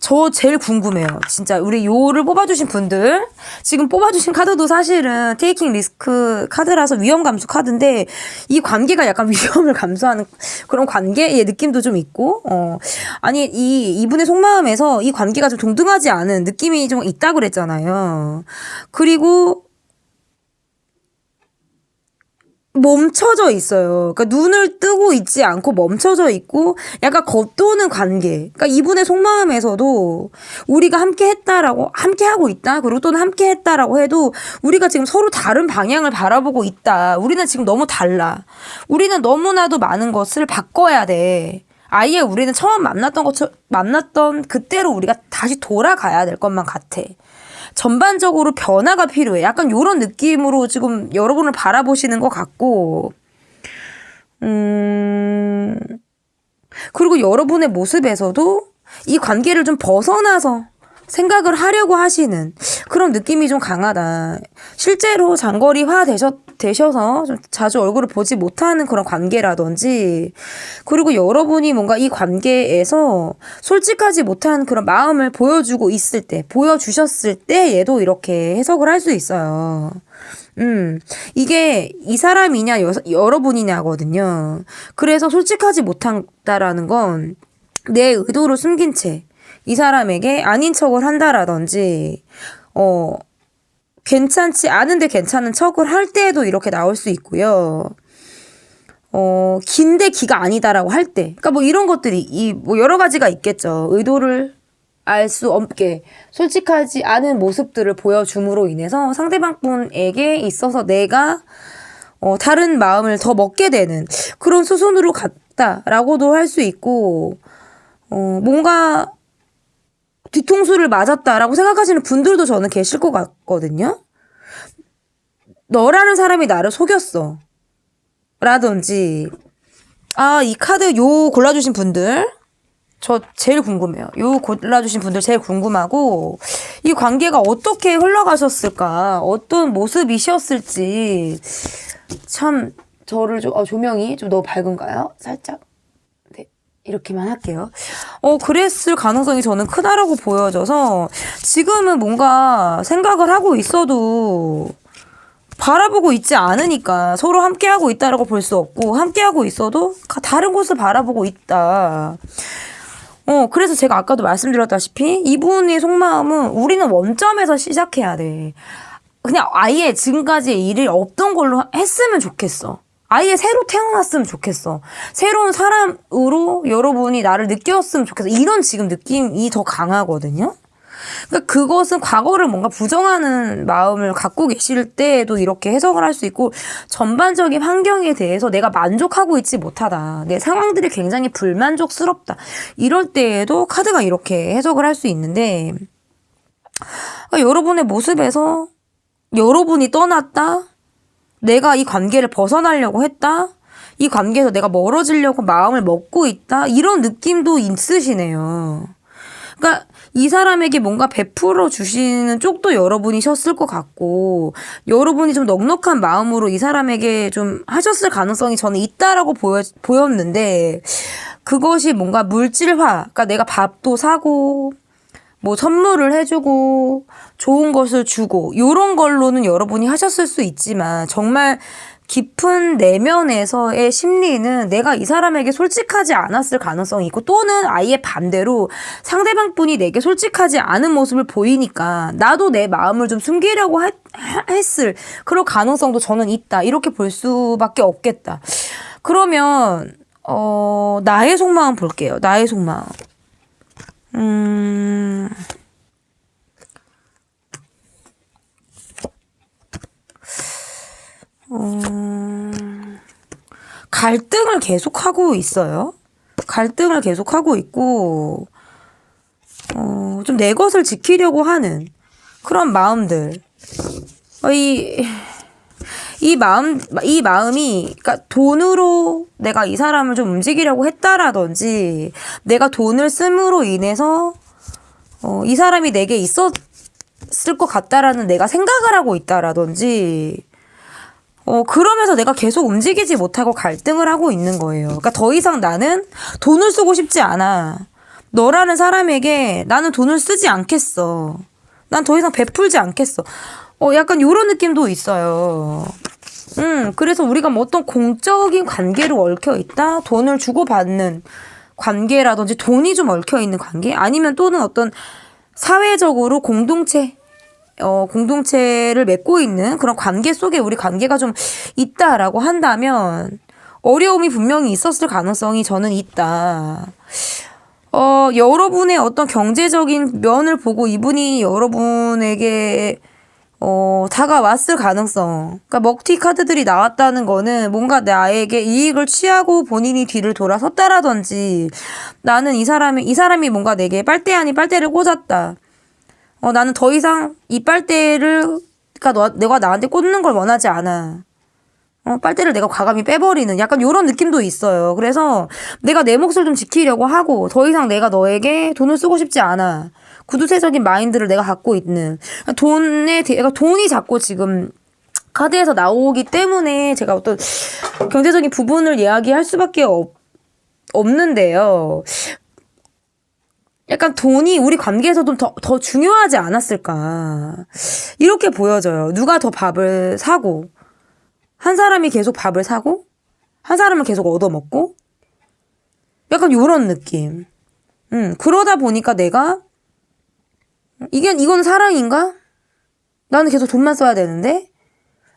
저 제일 궁금해요. 진짜 우리 요를 뽑아주신 분들, 지금 뽑아주신 카드도 사실은 테이킹 리스크 카드라서 위험 감수 카드인데 이 관계가 약간 위험을 감수하는 그런 관계의 느낌도 좀 있고, 아니 이분의 속마음에서 이 관계가 좀 동등하지 않은 느낌이 좀 있다고 그랬잖아요. 그리고 멈춰져 있어요. 그러니까 눈을 뜨고 있지 않고 멈춰져 있고 약간 겉도는 관계. 그러니까 이분의 속마음에서도 우리가 함께 했다라고, 함께 하고 있다. 그리고 또는 함께 했다라고 해도 우리가 지금 서로 다른 방향을 바라보고 있다. 우리는 지금 너무 달라. 우리는 너무나도 많은 것을 바꿔야 돼. 아예 우리는 처음 만났던 그때로 우리가 다시 돌아가야 될 것만 같아. 전반적으로 변화가 필요해. 약간 요런 느낌으로 지금 여러분을 바라보시는 것 같고, 그리고 여러분의 모습에서도 이 관계를 좀 벗어나서 생각을 하려고 하시는 그런 느낌이 좀 강하다. 실제로 장거리화 되셔서 좀 자주 얼굴을 보지 못하는 그런 관계라든지, 그리고 여러분이 뭔가 이 관계에서 솔직하지 못한 그런 마음을 보여주고 있을 때, 보여주셨을 때에도 이렇게 해석을 할 수 있어요. 이게 이 사람이냐 여러분이냐거든요. 그래서 솔직하지 못한다라는 건 내 의도를 숨긴 채 이 사람에게 아닌 척을 한다라든지, 괜찮지 않은데 괜찮은 척을 할 때에도 이렇게 나올 수 있고요. 긴데 기가 아니다라고 할 때. 그러니까 뭐 이런 것들이 뭐 여러 가지가 있겠죠. 의도를 알 수 없게 솔직하지 않은 모습들을 보여줌으로 인해서 상대방 분에게 있어서 내가 다른 마음을 더 먹게 되는 그런 수순으로 갔다라고도 할 수 있고, 뭔가 뒤통수를 맞았다라고 생각하시는 분들도 저는 계실 것 같거든요. 너라는 사람이 나를 속였어. 라든지, 이 카드 요 골라주신 분들, 저 제일 궁금해요. 요 골라주신 분들 제일 궁금하고, 이 관계가 어떻게 흘러가셨을까, 어떤 모습이셨을지, 참, 저를 조명이 좀 너무 밝은가요? 살짝. 이렇게만 할게요. 그랬을 가능성이 저는 크다라고 보여져서 지금은 뭔가 생각을 하고 있어도 바라보고 있지 않으니까 서로 함께하고 있다라고 볼 수 없고, 함께하고 있어도 다른 곳을 바라보고 있다. 그래서 제가 아까도 말씀드렸다시피 이분의 속마음은 우리는 원점에서 시작해야 돼. 그냥 아예 지금까지 일이 없던 걸로 했으면 좋겠어. 아예 새로 태어났으면 좋겠어. 새로운 사람으로 여러분이 나를 느꼈으면 좋겠어. 이런 지금 느낌이 더 강하거든요. 그러니까 그것은 과거를 뭔가 부정하는 마음을 갖고 계실 때에도 이렇게 해석을 할 수 있고, 전반적인 환경에 대해서 내가 만족하고 있지 못하다. 내 상황들이 굉장히 불만족스럽다. 이럴 때에도 카드가 이렇게 해석을 할 수 있는데, 그러니까 여러분의 모습에서 여러분이 떠났다? 내가 이 관계를 벗어나려고 했다? 이 관계에서 내가 멀어지려고 마음을 먹고 있다? 이런 느낌도 있으시네요. 그러니까 이 사람에게 뭔가 베풀어 주시는 쪽도 여러분이셨을 것 같고, 여러분이 좀 넉넉한 마음으로 이 사람에게 좀 하셨을 가능성이 저는 있다라고 보였는데, 그것이 뭔가 물질화, 그러니까 내가 밥도 사고 뭐 선물을 해주고 좋은 것을 주고 요런 걸로는 여러분이 하셨을 수 있지만, 정말 깊은 내면에서의 심리는 내가 이 사람에게 솔직하지 않았을 가능성이 있고, 또는 아예 반대로 상대방 분이 내게 솔직하지 않은 모습을 보이니까 나도 내 마음을 좀 숨기려고 했을 그런 가능성도 저는 있다, 이렇게 볼 수밖에 없겠다. 그러면 나의 속마음 볼게요. 나의 속마음. 갈등을 계속하고 있어요. 갈등을 계속하고 있고, 좀 내 것을 지키려고 하는 그런 마음들. 이 마음이, 그러니까 돈으로 내가 이 사람을 좀 움직이려고 했다라든지, 내가 돈을 씀으로 인해서, 이 사람이 내게 있었을 것 같다라는 내가 생각을 하고 있다라든지, 그러면서 내가 계속 움직이지 못하고 갈등을 하고 있는 거예요. 그러니까 더 이상 나는 돈을 쓰고 싶지 않아. 너라는 사람에게 나는 돈을 쓰지 않겠어. 난 더 이상 베풀지 않겠어. 약간 요런 느낌도 있어요. 그래서 우리가 뭐 어떤 공적인 관계로 얽혀 있다? 돈을 주고받는 관계라든지 돈이 좀 얽혀 있는 관계? 아니면 또는 어떤 사회적으로 공동체를 맺고 있는 그런 관계 속에 우리 관계가 좀 있다라고 한다면 어려움이 분명히 있었을 가능성이 저는 있다. 여러분의 어떤 경제적인 면을 보고 이분이 여러분에게 다가왔을 가능성. 그러니까 먹튀 카드들이 나왔다는 거는 뭔가 나에게 이익을 취하고 본인이 뒤를 돌아섰다라든지 나는 이 사람이 뭔가 내게 빨대 아닌 빨대를 꽂았다. 나는 더 이상 이 빨대를, 그러니까 내가 나한테 꽂는 걸 원하지 않아. 빨대를 내가 과감히 빼버리는 약간 요런 느낌도 있어요. 그래서 내가 내 몫을 좀 지키려고 하고 더 이상 내가 너에게 돈을 쓰고 싶지 않아. 구두쇠적인 마인드를 내가 갖고 있는 돈이 자꾸 지금 카드에서 나오기 때문에 제가 어떤 경제적인 부분을 이야기할 수밖에 없는데요. 약간 돈이 우리 관계에서 좀 더 중요하지 않았을까. 이렇게 보여져요. 누가 더 밥을 사고, 한 사람이 계속 밥을 사고, 한 사람은 계속 얻어먹고, 약간 요런 느낌. 그러다 보니까 내가, 이건 사랑인가? 나는 계속 돈만 써야 되는데?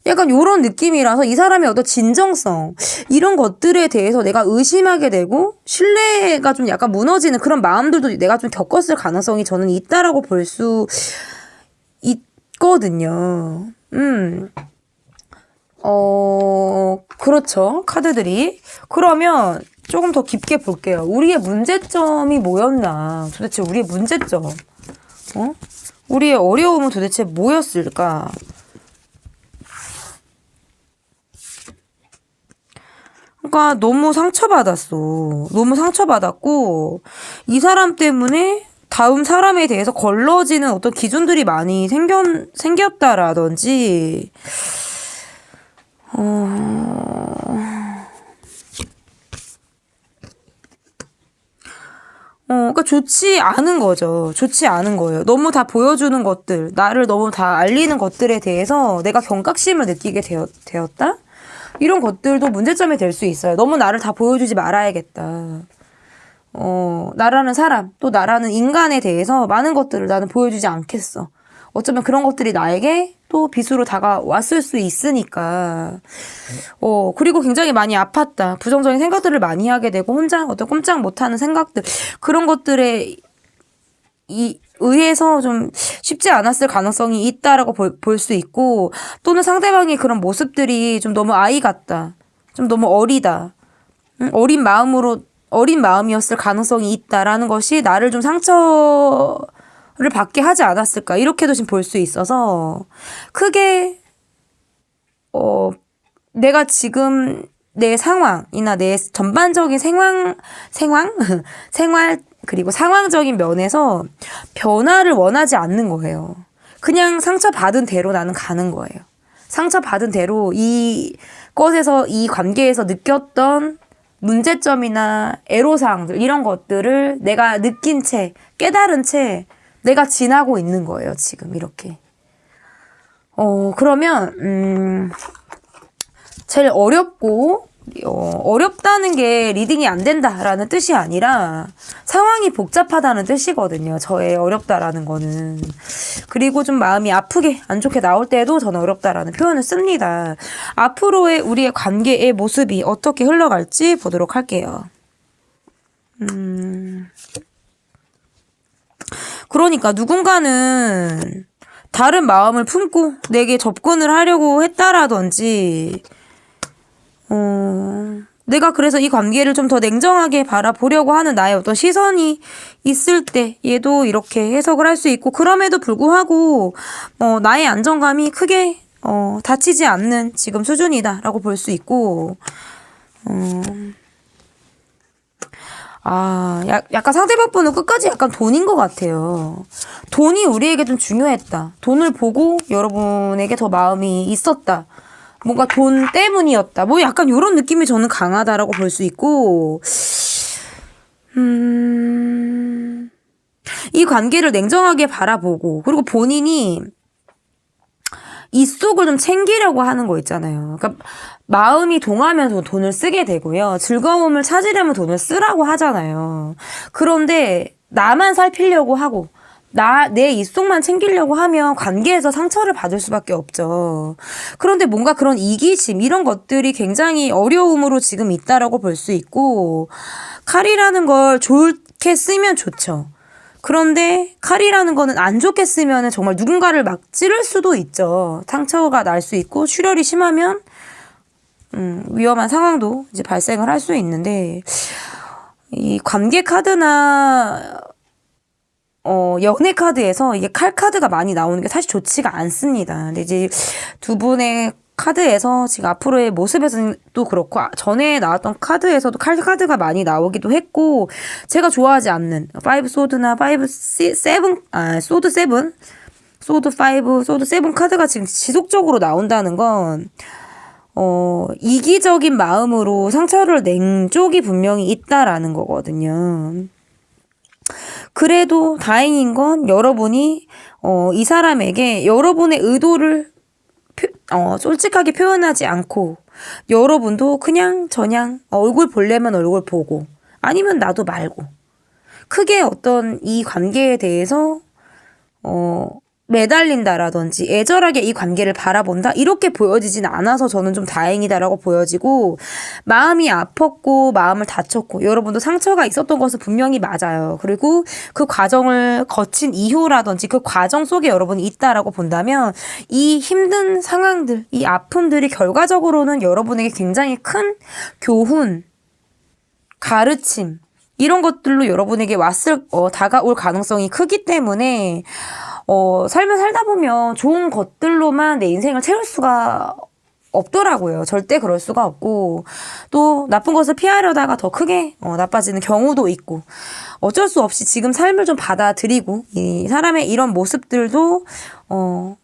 약간 요런 느낌이라서 이 사람의 어떤 진정성, 이런 것들에 대해서 내가 의심하게 되고, 신뢰가 좀 약간 무너지는 그런 마음들도 내가 좀 겪었을 가능성이 저는 있다라고 볼 수 있거든요. 그렇죠. 카드들이. 그러면 조금 더 깊게 볼게요. 우리의 문제점이 뭐였나? 도대체 우리의 문제점. 우리의 어려움은 도대체 뭐였을까? 그러니까 너무 상처받았어. 너무 상처받았고 이 사람 때문에 다음 사람에 대해서 걸러지는 어떤 기준들이 많이 생겼다라든지 그러니까 좋지 않은 거죠. 좋지 않은 거예요. 너무 다 보여주는 것들, 나를 너무 다 알리는 것들에 대해서 내가 경각심을 느끼게 되었다? 이런 것들도 문제점이 될 수 있어요. 너무 나를 다 보여주지 말아야겠다. 나라는 사람, 또 나라는 인간에 대해서 많은 것들을 나는 보여주지 않겠어. 어쩌면 그런 것들이 나에게 또 빚으로 다가왔을 수 있으니까. 그리고 굉장히 많이 아팠다. 부정적인 생각들을 많이 하게 되고, 혼자 어떤 꼼짝 못하는 생각들, 그런 것들에 의해서 좀 쉽지 않았을 가능성이 있다라고 볼 수 있고, 또는 상대방의 그런 모습들이 좀 너무 아이 같다. 좀 너무 어리다. 어린 마음이었을 가능성이 있다라는 것이 나를 좀 상처를 받게 하지 않았을까. 이렇게도 지금 볼 수 있어서, 크게, 내가 지금 내 상황이나 내 전반적인 생활, 그리고 상황적인 면에서 변화를 원하지 않는 거예요. 그냥 상처받은 대로 나는 가는 거예요. 상처받은 대로 이 관계에서 느꼈던 문제점이나 애로사항들, 이런 것들을 내가 느낀 채, 깨달은 채 내가 지나고 있는 거예요, 지금 이렇게. 그러면 제일 어렵다는 게 리딩이 안 된다라는 뜻이 아니라 상황이 복잡하다는 뜻이거든요. 저의 어렵다라는 거는. 그리고 좀 마음이 아프게 안 좋게 나올 때도 저는 어렵다라는 표현을 씁니다. 앞으로의 우리의 관계의 모습이 어떻게 흘러갈지 보도록 할게요. 그러니까 누군가는 다른 마음을 품고 내게 접근을 하려고 했다라든지 내가 그래서 이 관계를 좀 더 냉정하게 바라보려고 하는 나의 어떤 시선이 있을 때 얘도 이렇게 해석을 할 수 있고, 그럼에도 불구하고 나의 안정감이 크게 다치지 않는 지금 수준이다라고 볼 수 있고, 약간 상대방 분은 끝까지 약간 돈인 것 같아요. 돈이 우리에게 좀 중요했다. 돈을 보고 여러분에게 더 마음이 있었다. 뭔가 돈 때문이었다. 뭐 약간 이런 느낌이 저는 강하다라고 볼 수 있고, 이 관계를 냉정하게 바라보고 그리고 본인이 이 속을 좀 챙기려고 하는 거 있잖아요. 그러니까 마음이 동하면 돈을 쓰게 되고요. 즐거움을 찾으려면 돈을 쓰라고 하잖아요. 그런데 나만 살피려고 하고 내 입속만 챙기려고 하면 관계에서 상처를 받을 수밖에 없죠. 그런데 뭔가 그런 이기심 이런 것들이 굉장히 어려움으로 지금 있다라고 볼 수 있고 칼이라는 걸 좋게 쓰면 좋죠. 그런데 칼이라는 거는 안 좋게 쓰면 정말 누군가를 막 찌를 수도 있죠. 상처가 날 수 있고 출혈이 심하면 위험한 상황도 이제 발생을 할 수 있는데 이 관계 카드나 연애 카드에서 이게 칼 카드가 많이 나오는 게 사실 좋지가 않습니다. 근데 이제 두 분의 카드에서 지금 앞으로의 모습에서도 그렇고 전에 나왔던 카드에서도 칼 카드가 많이 나오기도 했고 제가 좋아하지 않는 5 소드나 5 7 소드 7 소드 5 소드 7 카드가 지금 지속적으로 나온다는 건 이기적인 마음으로 상처를 낸 쪽이 분명히 있다라는 거거든요. 그래도 다행인 건 여러분이 이 사람에게 여러분의 의도를 솔직하게 표현하지 않고 여러분도 그냥 저냥 얼굴 보려면 얼굴 보고 아니면 나도 말고 크게 어떤 이 관계에 대해서 매달린다라든지 애절하게 이 관계를 바라본다 이렇게 보여지진 않아서 저는 좀 다행이다라고 보여지고 마음이 아팠고 마음을 다쳤고 여러분도 상처가 있었던 것은 분명히 맞아요. 그리고 그 과정을 거친 이유라든지 그 과정 속에 여러분이 있다라고 본다면 이 힘든 상황들 이 아픔들이 결과적으로는 여러분에게 굉장히 큰 교훈 가르침 이런 것들로 여러분에게 다가올 가능성이 크기 때문에 삶을 살다 보면 좋은 것들로만 내 인생을 채울 수가 없더라고요. 절대 그럴 수가 없고 또 나쁜 것을 피하려다가 더 크게 나빠지는 경우도 있고 어쩔 수 없이 지금 삶을 좀 받아들이고 이 사람의 이런 모습들도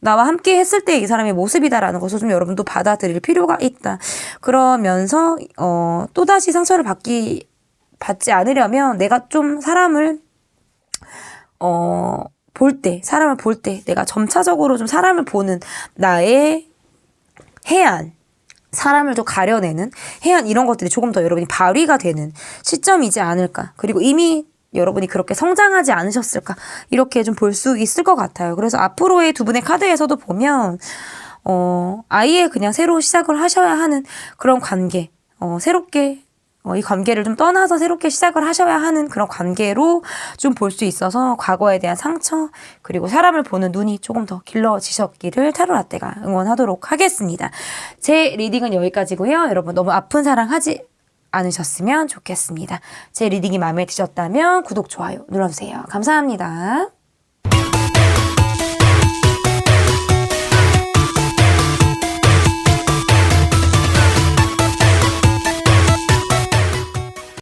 나와 함께 했을 때 이 사람의 모습이다라는 것을 좀 여러분도 받아들일 필요가 있다. 그러면서 또다시 상처를 받지 않으려면 내가 좀 사람을 사람을 볼 때 내가 점차적으로 좀 사람을 보는 나의 해안, 사람을 좀 가려내는 해안 이런 것들이 조금 더 여러분이 발휘가 되는 시점이지 않을까. 그리고 이미 여러분이 그렇게 성장하지 않으셨을까 이렇게 좀 볼 수 있을 것 같아요. 그래서 앞으로의 두 분의 카드에서도 보면 아예 그냥 새로 시작을 하셔야 하는 그런 관계, 새롭게 이 관계를 좀 떠나서 새롭게 시작을 하셔야 하는 그런 관계로 좀 볼 수 있어서 과거에 대한 상처 그리고 사람을 보는 눈이 조금 더 길러지셨기를 타로라떼가 응원하도록 하겠습니다. 제 리딩은 여기까지고요. 여러분 너무 아픈 사랑하지 않으셨으면 좋겠습니다. 제 리딩이 마음에 드셨다면 구독, 좋아요 눌러주세요. 감사합니다.